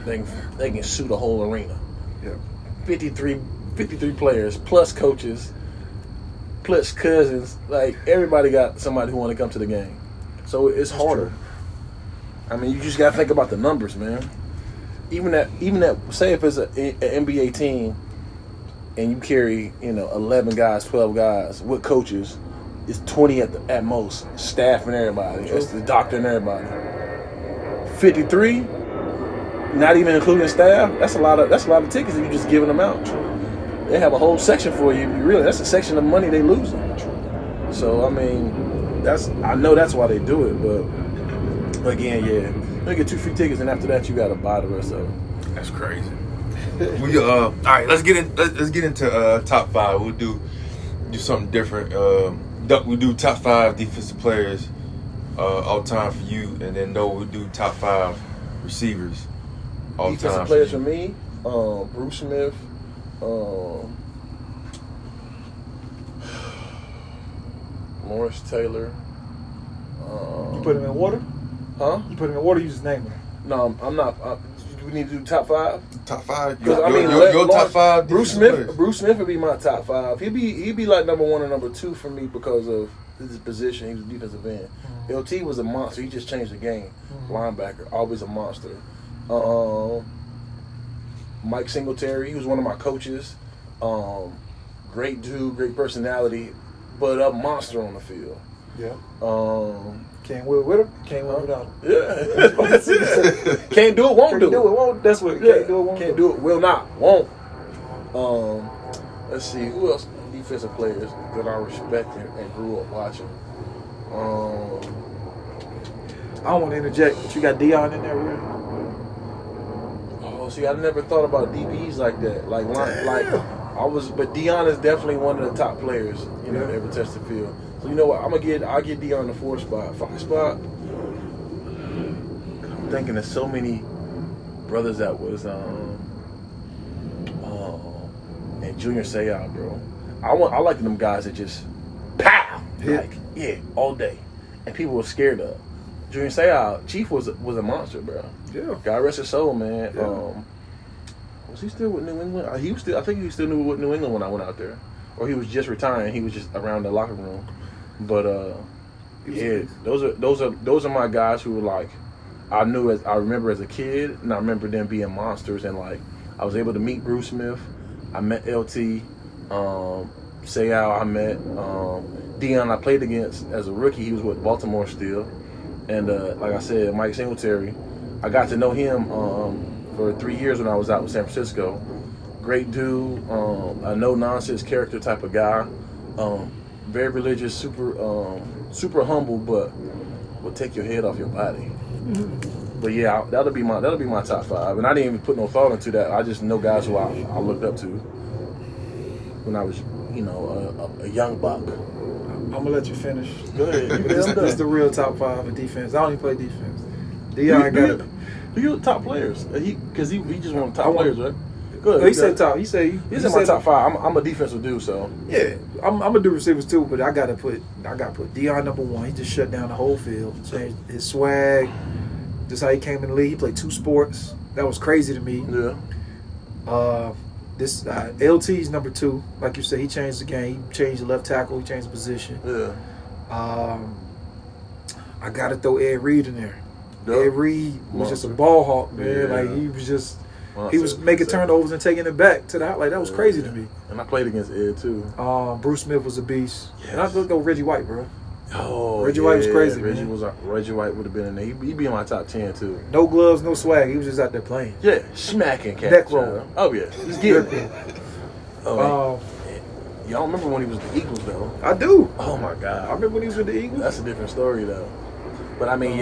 They can suit a whole arena. Yeah. 53 players, plus coaches, plus cousins. Like, everybody got somebody who want to come to the game. So it's harder. I mean, you just got to think about the numbers, man. Even that, say if it's an NBA team and you carry, 11 guys, 12 guys with coaches, it's 20 at most, staff and everybody. It's the doctor and everybody. 53, not even including staff. That's a lot of tickets that you just giving them out. They have a whole section for you. That's a section of money they losing. So I mean, I know that's why they do it. But again, you get 2 free tickets, and after that, you got to buy the rest of it. That's crazy. All right, let's get into top 5. We'll do something different. We'll do top 5 defensive players all time for you, and then we'll do top 5 receivers all time. Defensive players for me, Bruce Smith, Morris Taylor. You put him in water? Huh? You put him in water, you just name him. No, I'm not. We need to do top 5. Top 5. Your top 5. Bruce Smith would be my top 5. He'd be like number 1 or number 2 for me because of his position. He was a defensive end. Mm-hmm. LT was a monster. He just changed the game. Mm-hmm. Linebacker, always a monster. Mike Singletary, he was one of my coaches. Great dude, great personality, but a monster on the field. Yeah. Can't win with him, can't win without him. Yeah. Can't do it, won't do it. Won't. That's what. Can't do it, won't. Can't do it, will not, won't. Let's see, who else? Defensive players that I respect and grew up watching. I don't want to interject, but you got Dion in there, bro. Oh, see, I never thought about DBs like that. But Dion is definitely one of the top players, that ever touched the field. So you know what? I'll get Dion the 4th spot. 5th spot. I'm thinking of so many brothers that was and Junior Seau, bro. I like them guys that just pow, all day, and people were scared of. Junior Seau, Chief was a monster, bro. Yeah. God rest his soul, man. Yeah. Was he still with New England? I think he was still with New England when I went out there, or he was just retiring. He was just around the locker room. But those are my guys who were like, I remember as a kid, and I remember them being monsters. And like, I was able to meet Bruce Smith. I met LT, Seau. I met Dion. I played against as a rookie. He was with Baltimore still, and like I said, Mike Singletary. I got to know him for 3 years when I was out with San Francisco. Great dude. A no nonsense character type of guy. Very religious, super humble, but will take your head off your body. But yeah, that'll be my top 5. And I didn't even put no thought into that. I just know guys who I looked up to when I was, a young buck. I'm gonna let you finish. Go ahead. This is the real top 5 of defense. I don't even play defense. Dion got it. Who you top players? Because he just wanted top players, right? Good. He said top. He said my top 5. I'm a defensive dude, so yeah. I'm gonna do receivers too, but I gotta put Dion number 1. He just shut down the whole field, changed his swag. Just how he came in the league. He played 2 sports. That was crazy to me. Yeah. This LT's number 2. Like you said, he changed the game. He changed the left tackle. He changed the position. Yeah. I gotta throw Ed Reed in there. Yep. Ed Reed was just a ball hawk, man. Yeah. Like he was just. He was making turnovers and taking it back to the house. Like, that was crazy to me. And I played against Ed, too. Bruce Smith was a beast. Yes. And I looked at Reggie White, bro. Oh, Reggie White was crazy, Reggie man. White would have been in there. He'd be in my top 10, too. No gloves, no swag. He was just out there playing. Yeah, smacking cats. Neck roll. Oh, yeah. Just get it. Y'all remember when he was with the Eagles, though? I do. Oh, my God. I remember when he was with the Eagles. That's a different story, though. But, I mean,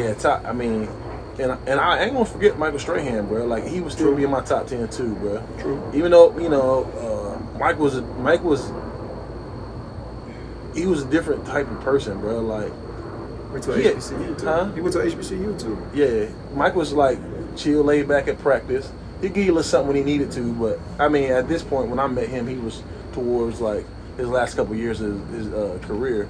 and I ain't gonna forget Michael Strahan, bro. Like, he would still be in my top 10 too, bro. True. Even though Mike was he was a different type of person, bro. Like, went to HBCU too. Huh? He went to HBCU too. Yeah, Mike was like chill, laid back at practice. He'd give you a little something when he needed to, but I mean, at this point, when I met him, he was towards like his last couple of years of his career.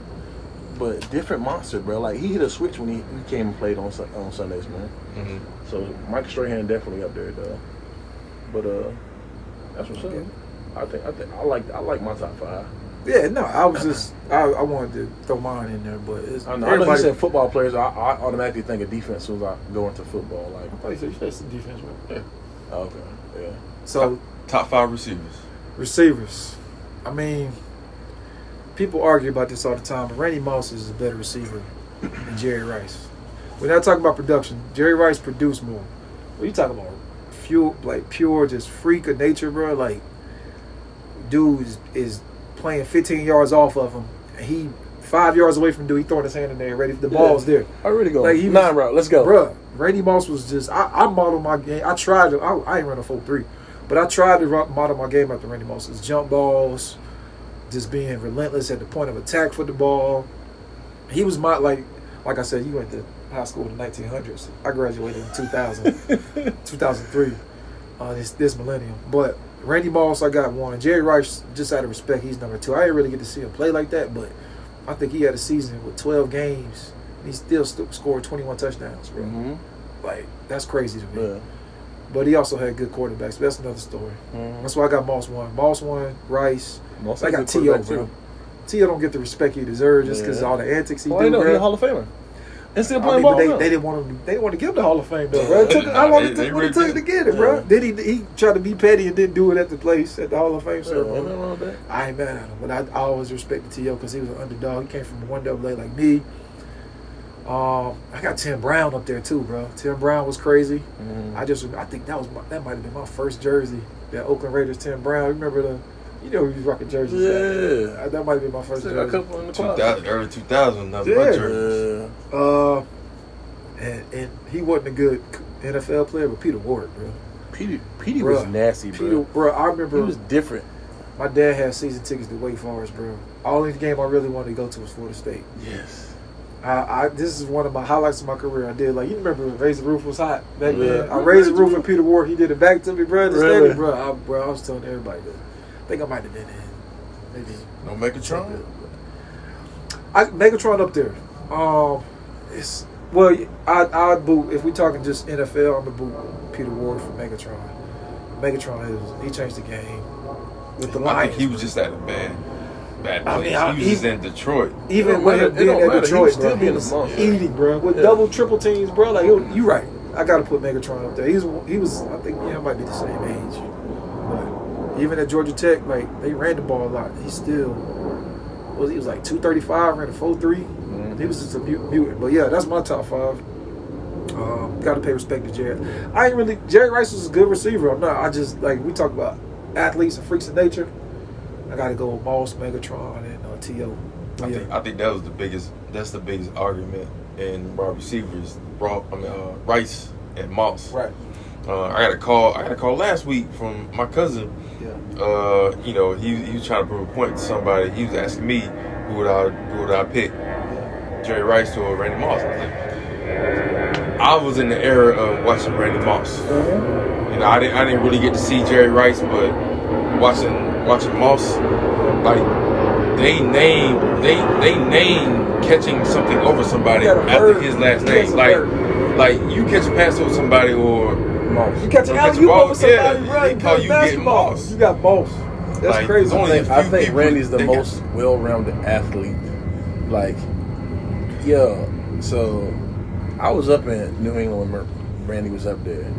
But different monster, bro. Like, he hit a switch when he came and played on Sundays, man. Mm-hmm. So Michael Strahan definitely up there, though. But that's what's up. I like my top 5. Yeah, no, I was just I wanted to throw mine in there, but it's I know you said football players. I automatically think of defense as I go into football. Like, I thought you said some defense, right? Yeah. Oh, okay, yeah. So top 5 receivers. Receivers. I mean, people argue about this all the time, but Randy Moss is a better receiver than Jerry Rice. We're not talking about production. Jerry Rice produced more. What are you talking about? Pure, just freak of nature, bro. Like, dude is playing 15 yards off of him. And he 5 yards away from dude. He throwing his hand in there, ready. The ball's there. I already go. Like, 9 route. Let's go, bro. Randy Moss was just. I modeled my game. I tried to. I ain't run a 4.3, but I tried to model my game after Randy Moss's jump balls. Just being relentless at the point of attack for the ball. He was like I said, you went to high school in the 1900s. I graduated in 2000, 2003, this millennium. But Randy Moss, I got 1. Jerry Rice, just out of respect, he's number 2. I didn't really get to see him play like that, but I think he had a season with 12 games. And he still scored 21 touchdowns, bro. Mm-hmm. Like, that's crazy to me. Yeah. But he also had good quarterbacks. But that's another story. Mm-hmm. That's why I got Moss 1. Moss 1, Rice. Moss I got T.O., bro. T.O. don't get the respect he deserves just because of all the antics he do, bro. He's a bro. Hall of Famer. And still playing ball. But they didn't want him. They didn't want to give him the Hall of Fame, though, bro. How long it took to get it, bro? Then he tried to be petty and didn't do it at the Hall of Fame ceremony. I ain't mad at him, but I always respected T.O. because he was an underdog. He came from 1AA like me. I got Tim Brown up there too, bro. Tim Brown was crazy. Mm-hmm. I think that might have been my first jersey. That Oakland Raiders Tim Brown. Remember he was rocking jerseys. Yeah, that might have been my first jersey. A couple in the early 2000s. That was my jersey. And he wasn't a good NFL player, but Peter Ward, bro. Petey was nasty, bro. I remember he was different. My dad had season tickets to Wake Forest, bro. Only game I really wanted to go to was Florida State. Yes. This is one of my highlights of my career. I did, you remember when Raise the Roof was hot back then? I raised the roof with Peter Ward. He did it back to me, bro. The stadium, bro. I was telling everybody that. I think I might have been in. Maybe. No Megatron? Megatron up there. I'd boot, if we talking just NFL, I'm going to boot Peter Ward for Megatron. Megatron, he changed the game with the Lions. I think he was just at a bad place. I mean, he was just in Detroit. Even when he being at Detroit, bro, he was eating, bro, with double, triple teams, bro. Like, you right. I got to put Megatron up there. He was. I think I might be the same age. But even at Georgia Tech, they ran the ball a lot. He still he was like 235, ran a 4.3. Mm-hmm. He was just a mutant. But yeah, that's my top 5. Got to pay respect to Jerry. Jerry Rice was a good receiver. I just we talk about athletes and freaks of nature, I got to go with Moss, Megatron, and T.O. I think that was the biggest. That's the biggest argument in wide receivers. Rice and Moss. Right. I got a call last week from my cousin. Yeah. He was trying to prove a point to somebody. He was asking me who would I pick, Jerry Rice or Randy Moss. I was like, I was in the era of watching Randy Moss. Mm-hmm. I didn't really get to see Jerry Rice, but watching Moss, like they named catching something over somebody after his last name. Like you catch a pass over somebody or Moss. You catch an alley-oop over somebody, bro. They call you getting Moss. You got Moss. That's crazy. I think Randy's the most well-rounded athlete. Like, so I was up in New England when Randy was up there.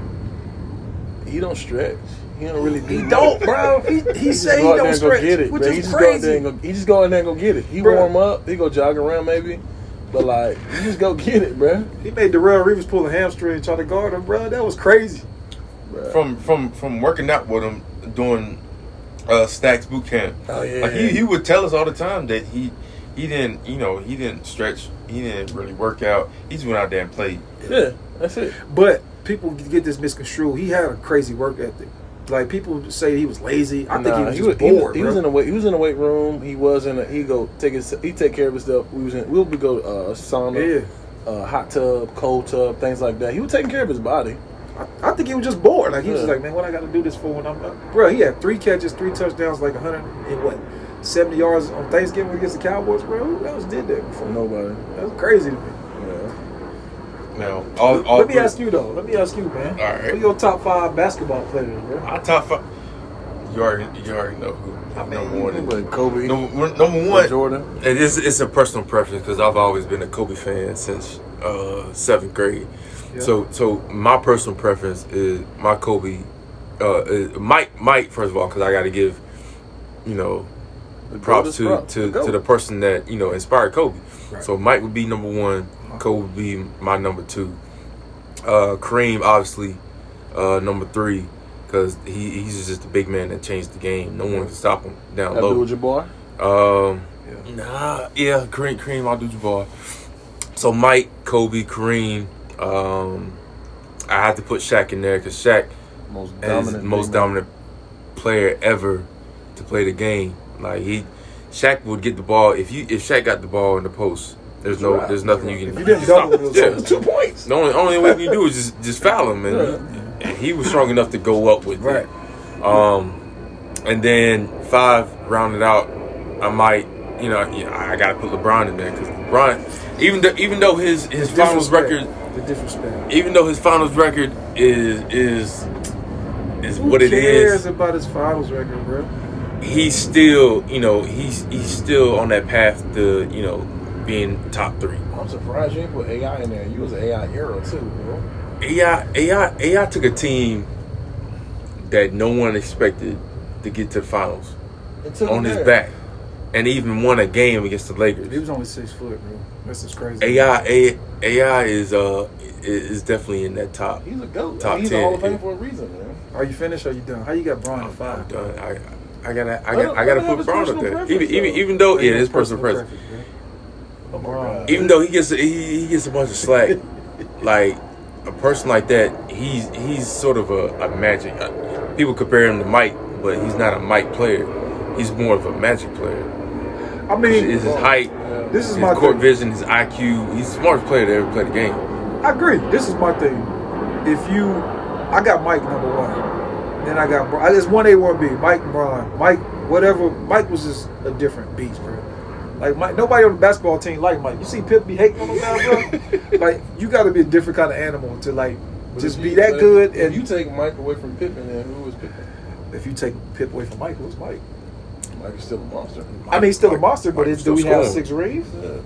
He don't stretch. He don't really do. He don't, bro. He say he don't stretch, which is crazy. He just go in there and go get it. He warm up. He go jog around maybe. But, like, you just go get it, bro. He made Darrell Reeves pull a hamstring and try to guard him, bro. That was crazy. Bruh. From working out with him, doing Stacks boot camp. Oh, yeah. Like, he would tell us all the time that he didn't stretch. He didn't really work out. He just went out there and played. Yeah, that's it. But people get this misconstrued. He had a crazy work ethic. Like, people say he was lazy. I think he was just bored. He was in the weight room. He take care of his stuff. We'll go sauna, hot tub, cold tub, things like that. He was taking care of his body. I think he was just bored. Like, he was just like, man, what I got to do this for when I'm up? Bro, he had 3 catches, 3 touchdowns, like 170 yards on Thanksgiving against the Cowboys, bro. Who else did that before? Nobody. That was crazy to me. Now, let me ask you, man. All right. Who are your top 5 basketball players, bro? Our top 5. You already know who. Number one. Kobe. Number one. Jordan. It's a personal preference because I've always been a Kobe fan since 7th grade. Yeah. So my personal preference is my Kobe. Mike. First of all, because I got to give, props to the person that inspired Kobe. Right. So Mike would be number 1. Kobe would be my number 2. Kareem, obviously, number 3, because he's just a big man that changed the game. No one can stop him down low. Abdul-Jabbar? Kareem Abdul-Jabbar. So Mike, Kobe, Kareem. I had to put Shaq in there because Shaq is the most dominant player ever to play the game. Like Shaq would get the ball if Shaq got the ball in the post. There's nothing you can. If you didn't double, it was 2 points. The only way you can do is just foul him, and he was strong enough to go up with it. And then 5 rounded out. I might, I gotta put LeBron in there because LeBron, even though his finals record, the disrespect. Even though his finals record is what it is. Who cares about his finals record, bro? He's still, he's still on that path to, being top 3. I'm surprised you didn't put AI in there. You was an AI era too, bro. AI took a team that no one expected to get to the finals on his back, and even won a game against the Lakers. He was only 6 foot, bro. That's just crazy. AI is definitely in that top. He's a GOAT. Top he's 10. Hall of Fame for a reason, man. Are you finished or are you done? How you got Bron at 5? I'm done. I gotta put Bron up there. Even though his personal preference. Even though he gets a bunch of slack, like a person like that, he's sort of a Magic. People compare him to Mike, but he's not a Mike player. He's more of a Magic player. I mean, it's his height, this is his my court thing. Vision, his IQ. He's the smartest player to ever play the game. I agree. This is my thing. I got Mike number 1. Then I got Bron. It's 1A, 1B. Mike and Bron. Mike, whatever. Mike was just a different beast, bro. Like, Mike, nobody on the basketball team like Mike. You see Pip be hating on him now, bro? Like, you got to be a different kind of animal to, like, just be that good. If you take Mike away from Pippen, then who was Pippen? If you take Pip away from Mike, who's Mike? Mike is still a monster. I mean, he's still a monster, but do we have 6 rings? Yeah.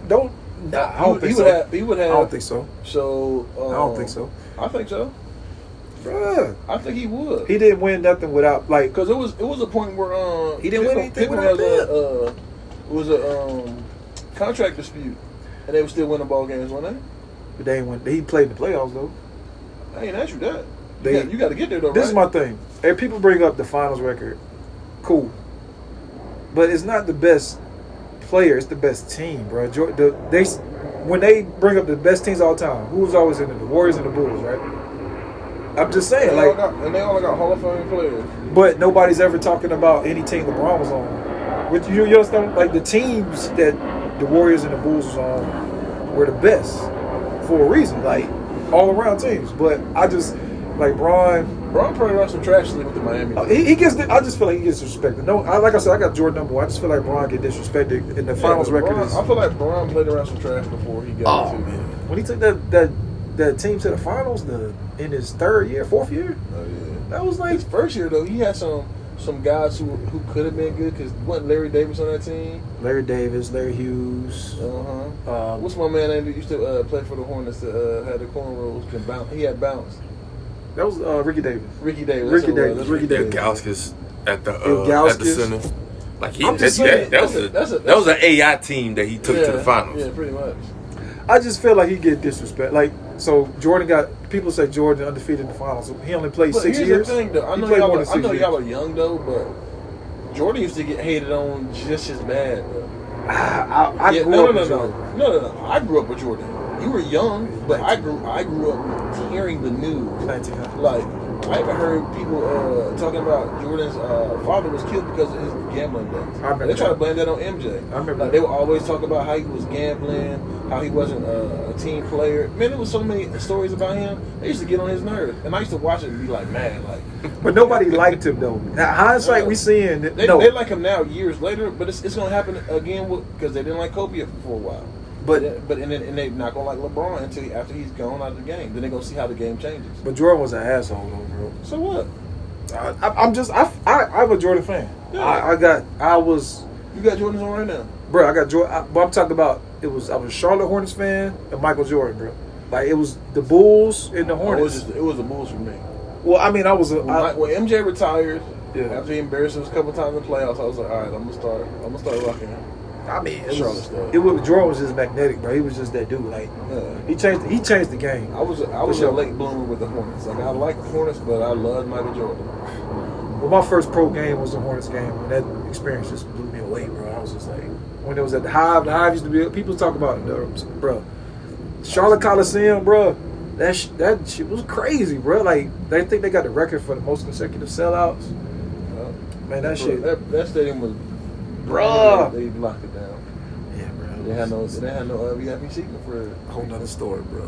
Don't. Nah, I don't think so. He would have. I don't think so. So I don't think so. I think so. Bruh. I think he would. He didn't win nothing without, like, because it was a point where he didn't win anything without it was a contract dispute, and they were still winning ball games, weren't they? But they ain't win. He played in the playoffs though. I ain't asked you that. You got to get there though. This is my thing. If people bring up the finals record, cool, but it's not the best player. It's the best team, bro. When they bring up the best teams all the time, who's always in it? The Warriors and the Bulls, right? I'm just saying, they all got Hall of Fame players. But nobody's ever talking about any team LeBron was on. With you understand? Like the teams that the Warriors and the Bulls was on were the best for a reason, like all around teams. But I just like Bron probably runs some trash with the Miami. He gets. I just feel like he gets disrespected. No, like I said, I got Jordan number 1. I just feel like Bron get disrespected in the finals record. I feel like Bron played around some trash before he got into it. When he took that team to the finals, in his 4th year. Oh yeah, that was like his first year though. He had some guys who could have been good because wasn't Larry Davis on that team? Larry Davis, Larry Hughes. What's my man name that used to play for the Hornets that had the cornrows? He had bounce. That was Ricky Davis. Ricky Davis. Ricky Davis. Ilgauskas at the center. Like that was an AI team that he took to the finals. Yeah, pretty much. I just feel like he get disrespect. Like so, people say Jordan undefeated in the finals. He only played 6 years. Here's the thing, though. I know y'all are young though, but Jordan used to get hated on just as bad. I grew up with Jordan. No. I grew up with Jordan. You were young, but I grew up hearing the news. Like I even heard people talking about Jordan's father was killed because of his gambling debts. They try to blame that on MJ. I remember. Like, they would always talk about how he was gambling, how he wasn't a team player. Man, there was so many stories about him. They used to get on his nerves, and I used to watch it and be like, man, like. But nobody liked him though. Now hindsight, we seeing that, they like him now years later, but it's going to happen again because they didn't like Kobe for a while. But they're not gonna like LeBron until after he's gone out of the game. Then they're gonna see how the game changes. But Jordan was an asshole though, bro. So what? I'm a Jordan fan. Yeah. You got Jordans on right now, bro. I got Jordan. But I'm talking about I was a Charlotte Hornets fan and Michael Jordan, bro. Like it was the Bulls and the Hornets. It was the Bulls for me. Well, I mean, I was when MJ retired. Yeah. After he embarrassed us a couple times in the playoffs, I was like, all right, I'm gonna start rocking him. I mean, Jordan was just magnetic, bro. He was just that dude. Like he changed the game. I was a late bloomer with the Hornets. Like I liked the Hornets, but I loved Michael Jordan. Well, my first pro game was the Hornets game, and that experience just blew me away, bro. I was just like, when it was at the Hive used to be. People talk about it, bro. Charlotte Coliseum, bro. That shit was crazy, bro. Like they think they got the record for the most consecutive sellouts. Man, that shit. That stadium was. Bruh. They locked it down. Yeah, bro. They had no VIP seating for a whole nother story, bro.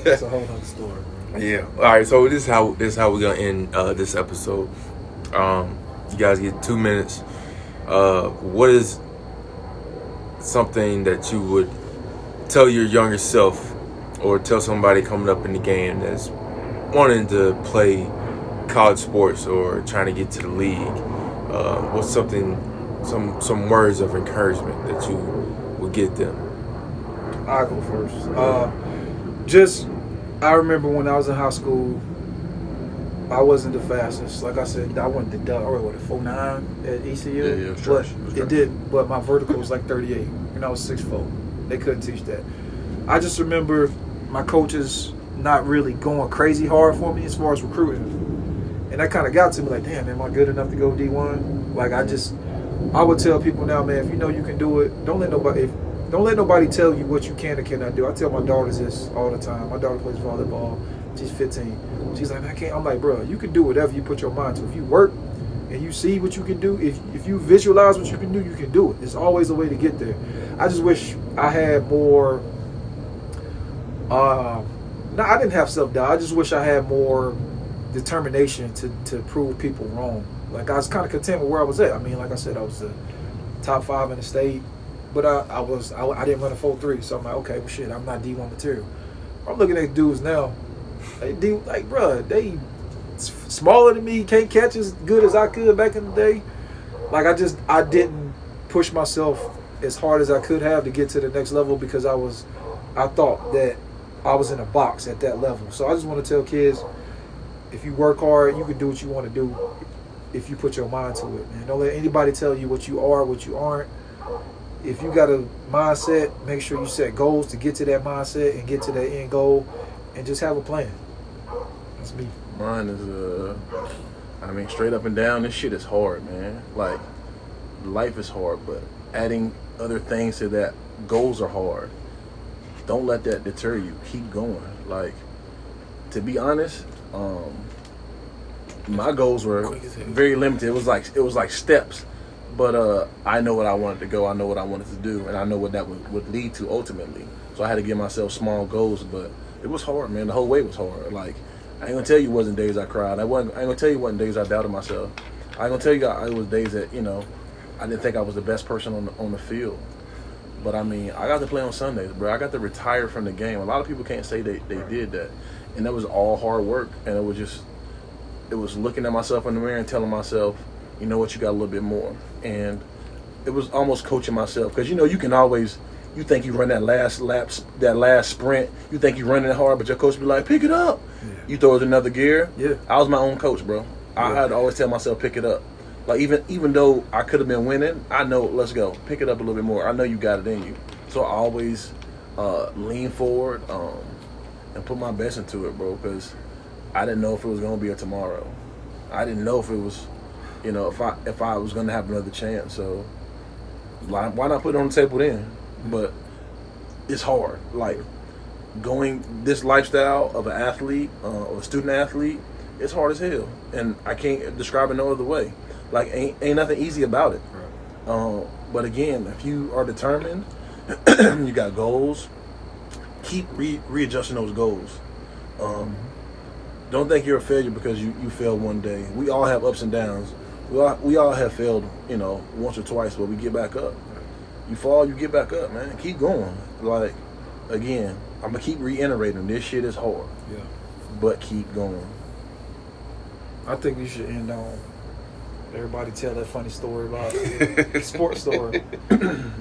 That's a whole nother story, bro. Yeah. All right. So this is how we're gonna end this episode. You guys get 2 minutes. What is something that you would tell your younger self, or tell somebody coming up in the game that's wanting to play college sports or trying to get to the league? What's some words of encouragement that you would give them? I'll go first. I remember when I was in high school, I wasn't the fastest. Like I said, I wasn't the dog. I was 4'9" at ECU. Yeah, but my vertical was like 38, and I was 6'4". They couldn't teach that. I just remember my coaches not really going crazy hard for me as far as recruiting, and that kind of got to me. Like, damn, am I good enough to go D1? Like, I would tell people now, man, if you know you can do it, don't let nobody tell you what you can or cannot do. I tell my daughters this all the time. My daughter plays volleyball. She's 15. She's like, I can't. I'm like, bro, you can do whatever you put your mind to. If you work and you see what you can do, if you visualize what you can do it. There's always a way to get there. I just wish I had more. I didn't have self-doubt. I just wish I had more determination to prove people wrong. Like, I was kind of content with where I was at. I mean, like I said, I was the top 5 in the state, but I didn't run a 4.3, so I'm like, okay, well, shit, I'm not D1 material. I'm looking at dudes now. They do, like, bro, they smaller than me, can't catch as good as I could back in the day. Like, I didn't push myself as hard as I could have to get to the next level because I thought that I was in a box at that level. So I just want to tell kids, if you work hard, you can do what you want to do if you put your mind to it, man. Don't let anybody tell you what you are, what you aren't. If you got a mindset, make sure you set goals to get to that mindset and get to that end goal, and just have a plan. That's me. Mine is I mean, straight up and down, this shit is hard, man. Like, life is hard, but adding other things to that, goals are hard. Don't let that deter you. Keep going. Like, to be honest, my goals were very limited. It was like steps, but I know what I wanted to go. I know what I wanted to do, and I know what that would lead to ultimately. So I had to give myself small goals, but it was hard, man. The whole way was hard. Like, I ain't gonna tell you wasn't days I cried. I ain't gonna tell you wasn't days I doubted myself. I ain't gonna tell you it was days that, you know, I didn't think I was the best person on the field. But I mean, I got to play on Sundays, bro. I got to retire from the game. A lot of people can't say they did that, and that was all hard work. And it was looking at myself in the mirror and telling myself, you know what, you got a little bit more. And it was almost coaching myself, because you know you can always. You think you run that last lap, that last sprint. You think you running it hard, but your coach be like, pick it up. Yeah. You throw it another gear. Yeah. I was my own coach, bro. I had to always tell myself, pick it up. Like, even though I could have been winning, I know, let's go. Pick it up a little bit more. I know you got it in you. So I always lean forward and put my best into it, bro, because I didn't know if it was going to be a tomorrow. I didn't know if it was, you know, if I was going to have another chance. So why not put it on the table then? But it's hard. Like, going this lifestyle of an athlete or a student athlete, it's hard as hell, and I can't describe it no other way. Like, ain't nothing easy about it. Right. But again, if you are determined, you got goals, keep readjusting those goals. Don't think you're a failure because you failed one day. We all have ups and downs. We all have failed, you know, once or twice, but we get back up. You fall, you get back up, man. Keep going. Like, again, I'm going to keep reiterating, this shit is hard. Yeah. But keep going. I think we should end on everybody tell that funny story about sports story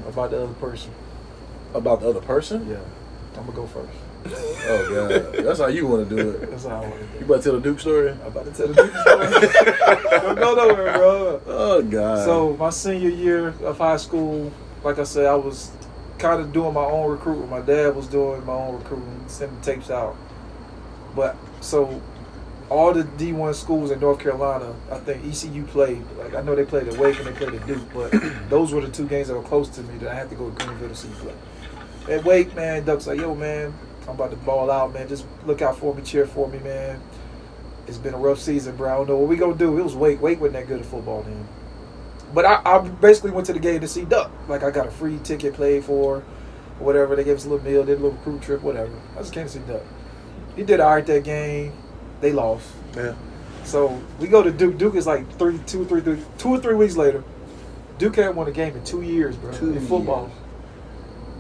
about the other person. About the other person? Yeah. I'm going to go first. Oh, God. That's how you want to do it. That's how I want to do it. You about to tell the Duke story? I'm about to tell the Duke story. Don't go nowhere, bro. Oh, God. So, my senior year of high school, like I said, I was kind of doing my own recruiting. My dad was doing my own recruiting, sending tapes out. But, so, all the D1 schools in North Carolina, I think ECU played. Like, I know they played at Wake and they played at Duke, but those were the two games that were close to me that I had to go to Greenville to see play. At Wake, man, Duck's like, yo, man, I'm about to ball out, man. Just look out for me, cheer for me, man. It's been a rough season, bro. I don't know what we gonna do. It was Wake. Wake wasn't that good at football then. But I basically went to the game to see Duck. Like, I got a free ticket played for, or whatever. They gave us a little meal, did a little crew trip, whatever. I just came to see Duck. He did all right that game. They lost. Yeah. So we go to Duke. Duke is like 2 or 3 weeks later. Duke hadn't won a game in 2 years, bro. In football.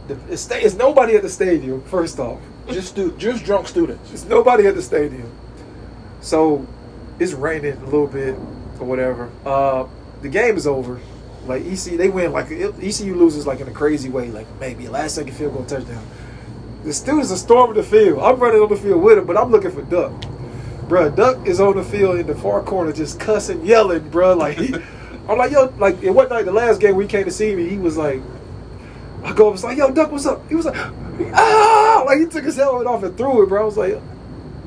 It's nobody at the stadium, first off. Just drunk students. There's nobody at the stadium. So it's raining a little bit or whatever. The game is over. Like, ECU, they win. Like, ECU loses like in a crazy way. Like, maybe a last-second field goal touchdown. The students are storming the field. I'm running on the field with them, but I'm looking for Duck. Bruh, Duck is on the field in the far corner just cussing, yelling, bruh. Like, I'm like, yo, like, it wasn't like the last game we came to see me. He was like, I go up, it's like, yo, Duck, what's up? He was like, ah! Like, he took his helmet off and threw it, bro. I was like,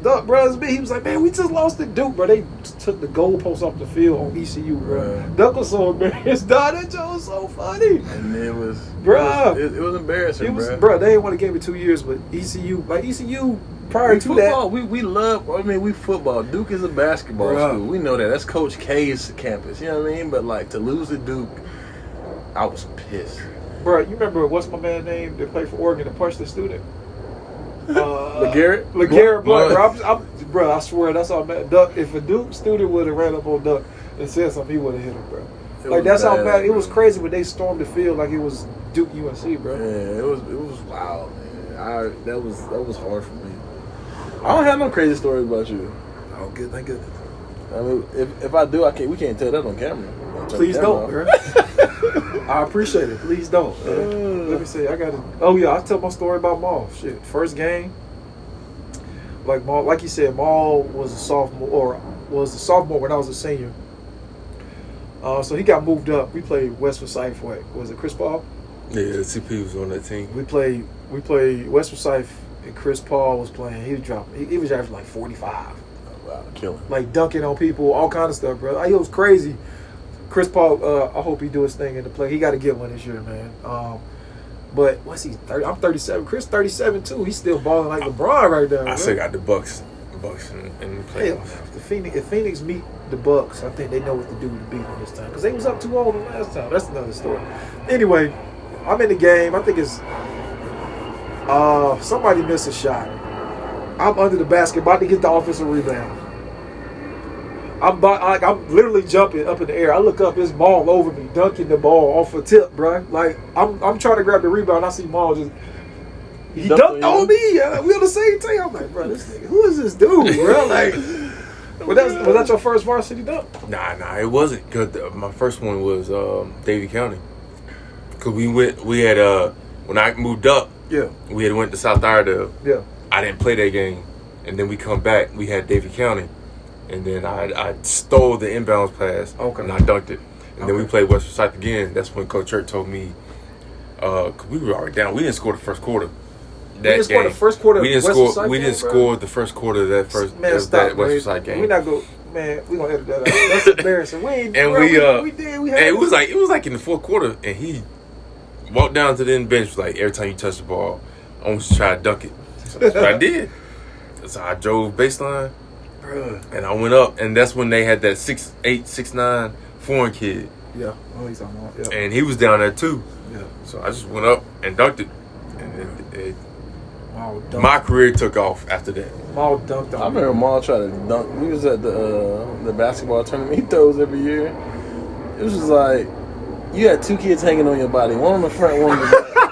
Duck, bro, it's me. He was like, man, we just lost to Duke, bro. They took the goalpost off the field on ECU, bro. Duck was so embarrassed. Dog, that joke was so funny. And it was, bro. It was embarrassing, bro. They ain't won a game in 2 years, but ECU, prior to football, that. We love, I mean, we football. Duke is a basketball school. We know that. That's Coach K's campus. You know what I mean? But, like, to lose to Duke, I was pissed. Bro, you remember what's my man's name that played for Oregon and punched the student? LeGarrette Blunt, bro. I swear that's all. Duck. If a Duke student would have ran up on Duck and said something, he would have hit him, bro. Like, that's how bad it was. Crazy when they stormed the field like it was Duke UNC, bro. Yeah, it was wild, man. That was hard for me. I don't have no crazy stories about you. Oh, good, thank goodness. I mean, if I do, we can't tell that on camera. Please don't, bro. I appreciate it. Please don't. Let me see. I got it. Oh yeah, I'll tell my story about Maul. Shit, first game. Like Maul, like you said, Maul was a sophomore when I was a senior. So he got moved up. We played West Forsyth. Was it Chris Paul? Yeah, the CP was on that team. We played West Forsyth, and Chris Paul was playing. He was dropping. He was averaging like 45. killing. Like dunking on people, all kind of stuff, bro. Like, it was crazy. Chris Paul, I hope he do his thing in the play. He got to get one this year, man. But what's he? 30? I'm 37. Chris 37 too. He's still balling like LeBron right now. I still got the Bucks in the playoffs. If Phoenix meet the Bucks, I think they know what to do to beat them this time because they was up 2-0 the last time. That's another story. Anyway, I'm in the game. I think it's somebody missed a shot. I'm under the basket, about to get the offensive rebound. I'm literally jumping up in the air. I look up, it's Maul over me, dunking the ball off a tip, bro. Like I'm trying to grab the rebound. I see Maul just he dunked on me. We on the same team. I'm like, bro, this nigga, who is this dude, bro? Like, was that your first varsity dunk? Nah, it wasn't. Cause my first one was Davie County. Cause we had when I moved up, we had went to South Iredale. Yeah, I didn't play that game, and then we come back. We had Davie County. And then I stole the inbounds pass, and I dunked it. And then we played West Forsyth again. That's when Coach Church told me, cause we were already down. We didn't score the first quarter. We didn't score the first quarter. We didn't score the first quarter of that first that West Forsyth game. We not go, man. We gonna edit that out. That's embarrassing. We ain't. And bro, we had it was like in the fourth quarter, and he walked down to the end bench like every time you touch the ball, I almost try to dunk it. So that's what I did. So I drove baseline. And I went up, and that's when they had that 6'8", 6'9" foreign kid. Yeah, he's talking about. Yeah. And he was down there too. Yeah. So I just went up and dunked it. And my career took off after that. Maul dunked on I remember Maul tried to dunk. We was at the basketball tournament he throws every year. It was just like you had two kids hanging on your body, one on the front, one on the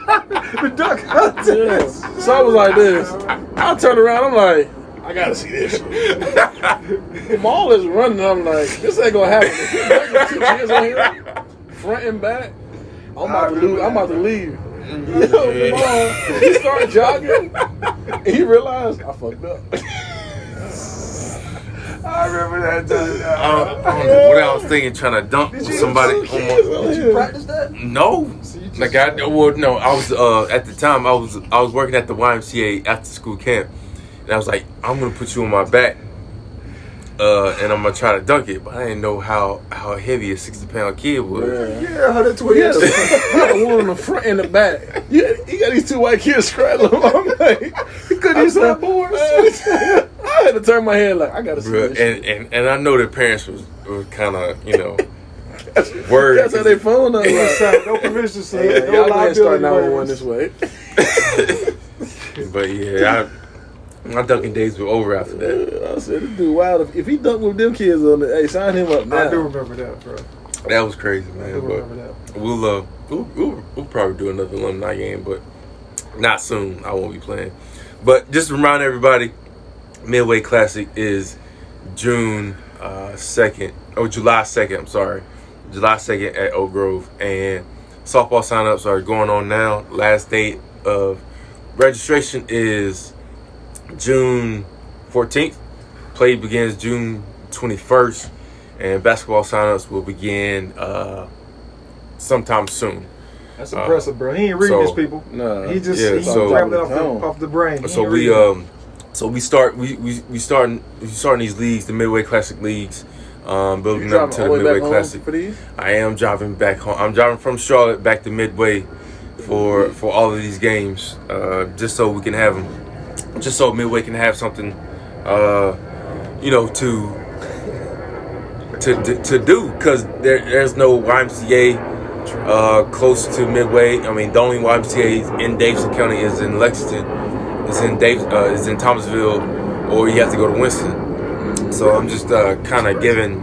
back. The dunk contest. Yeah. So I was like this. I turned around. I'm like, I gotta see this. Maul is running. I'm like, this ain't gonna happen. Two kids on here, front and back. I'm about to leave. Yo, Maul, he started jogging, and he realized I fucked up. I remember that time. I don't know what I was thinking, trying to dunk somebody. Did you practice that? No. Like I was at the time I was working at the YMCA after school camp. And I was like, I'm going to put you on my back, and I'm going to try to dunk it. But I didn't know how heavy a 60-pound kid was. Yeah, 120. Yes. One on the front and the back. Yeah, you got these two white kids scrabbling. I'm like, He couldn't use that board. I had to turn my head like, I got to see this shit. And I know their parents were kind of, worried. That's how they phone up. Like, No permission, son. y'all No go ahead and start liability 911 waivers. this way. But yeah, my dunking days were over after that. I said, this dude wild. If he dunked with them kids on it, hey, sign him up now. I do remember that, bro. That was crazy, I man. do But remember that. we'll probably do another alumni game, but not soon. I won't be playing. But just to remind everybody, Midway Classic is July 2nd. I'm sorry, July 2nd at Oak Grove, and softball signups are going on now. Last date of registration is June 14th. Play begins June 21st, and basketball signups will begin sometime soon. That's impressive, bro. He ain't reading his people. No, He just so- grabbed it off the brain. He So ain't we reading. we starting these leagues, the Midway Classic leagues, building up to the Midway Classic. For these? I am driving back home. I'm driving from Charlotte back to Midway for all of these games, just so we can have them, just so Midway can have something, to do, because there's no YMCA close to Midway. I mean, the only YMCA in Davidson County is in Lexington. It's in is in Thomasville, or you have to go to Winston. So I'm just kind of giving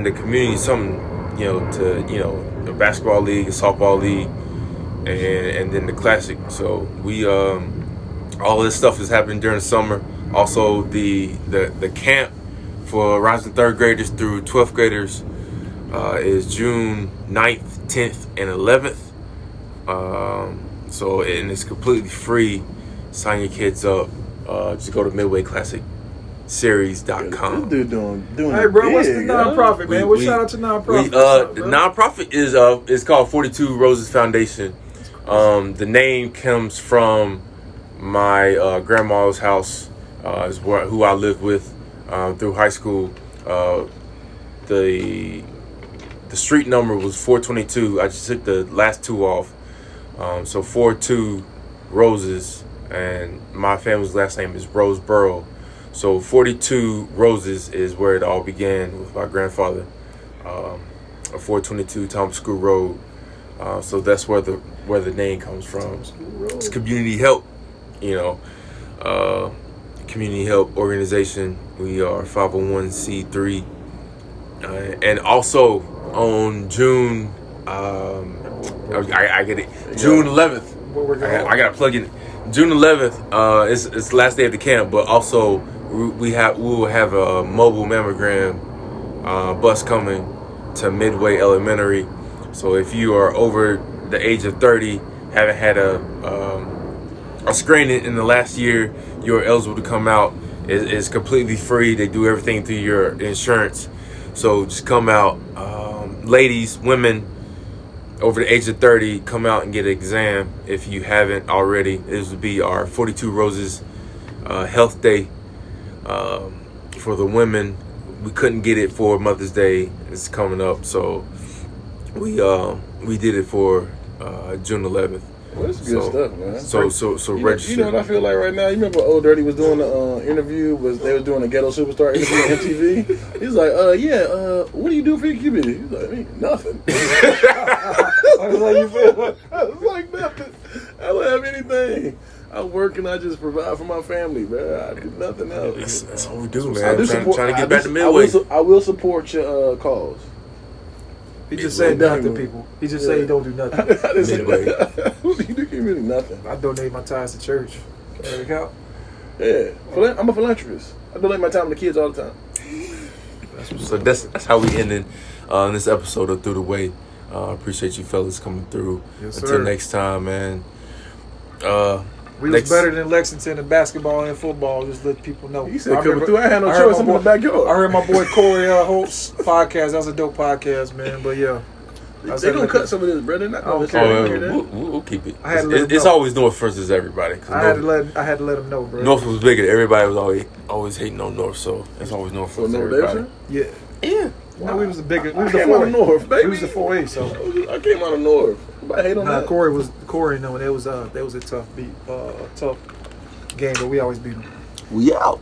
the community something, the basketball league, the softball league, and then the classic. So we all this stuff is happening during the summer. Also, the camp for rising third graders through 12th graders is June 9th, 10th, and 11th. And it's completely free. Sign your kids up. Just go to MidwayClassicSeries.com. This dude doing Hey, bro, big, what's the nonprofit, man? Shout out to nonprofit. The nonprofit is called 42 Roses Foundation. The name comes from my grandma's house, who I live with. through high school. The street number was 422. I just took the last 2 off. So 42 Roses, and my family's last name is Roseboro. So 42 Roses is where it all began with my grandfather. 422 Thomas School Road. So that's where the name comes from. It's community help, community help organization. We are 501c3, and also on June, I get it. June 11th. I gotta plug in. June 11th. It's the last day of the camp, but also we will have a mobile mammogram bus coming to Midway Elementary. So if you are over the age of 30, haven't had a screening in the last year, you're eligible to come out. It's completely free. They do everything through your insurance. So just come out. Ladies, women over the age of 30, come out and get an exam if you haven't already. This would be our 42 Roses Health Day for the women. We couldn't get it for Mother's Day. It's coming up, so we did it for June 11th. Well, that's good stuff, man. So register. You know what I feel like right now? You remember when Old Dirty was doing the interview? They was doing a Ghetto Superstar interview on MTV? He's like, what do you do for your community? He's like, me, nothing. How you feel? I was like, nothing. I don't have anything. I work and I just provide for my family, man. I do nothing else. That's all we do, man. Trying to get back to Midway. I will support your cause. He just said nothing, people. He just said he don't do nothing. Midway. What do you do? Really nothing. I donate my tithes to church. There we go. Yeah, I'm a philanthropist. I donate my time to the kids all the time. So that's how we ended this episode of Through the Way. Appreciate you fellas coming through. Yes, Until sir. next time, man. We was better than Lexington in basketball and football. Just let people know. He said coming through. I had no choice. I'm in the backyard. I heard my boy Corey Holt's podcast. That was a dope podcast, man. But yeah. They gonna cut some of this, brother. We'll keep it. It's always North versus everybody. I had to let him know, bro. North was bigger. Everybody was always hating on North, so it's always North versus everybody. Yeah. No, we was the bigger. We was the 4A. North, baby. We was the 4A. So I came out of North. Everybody hate on that. Corey. No, that was a tough game, but we always beat him. We out.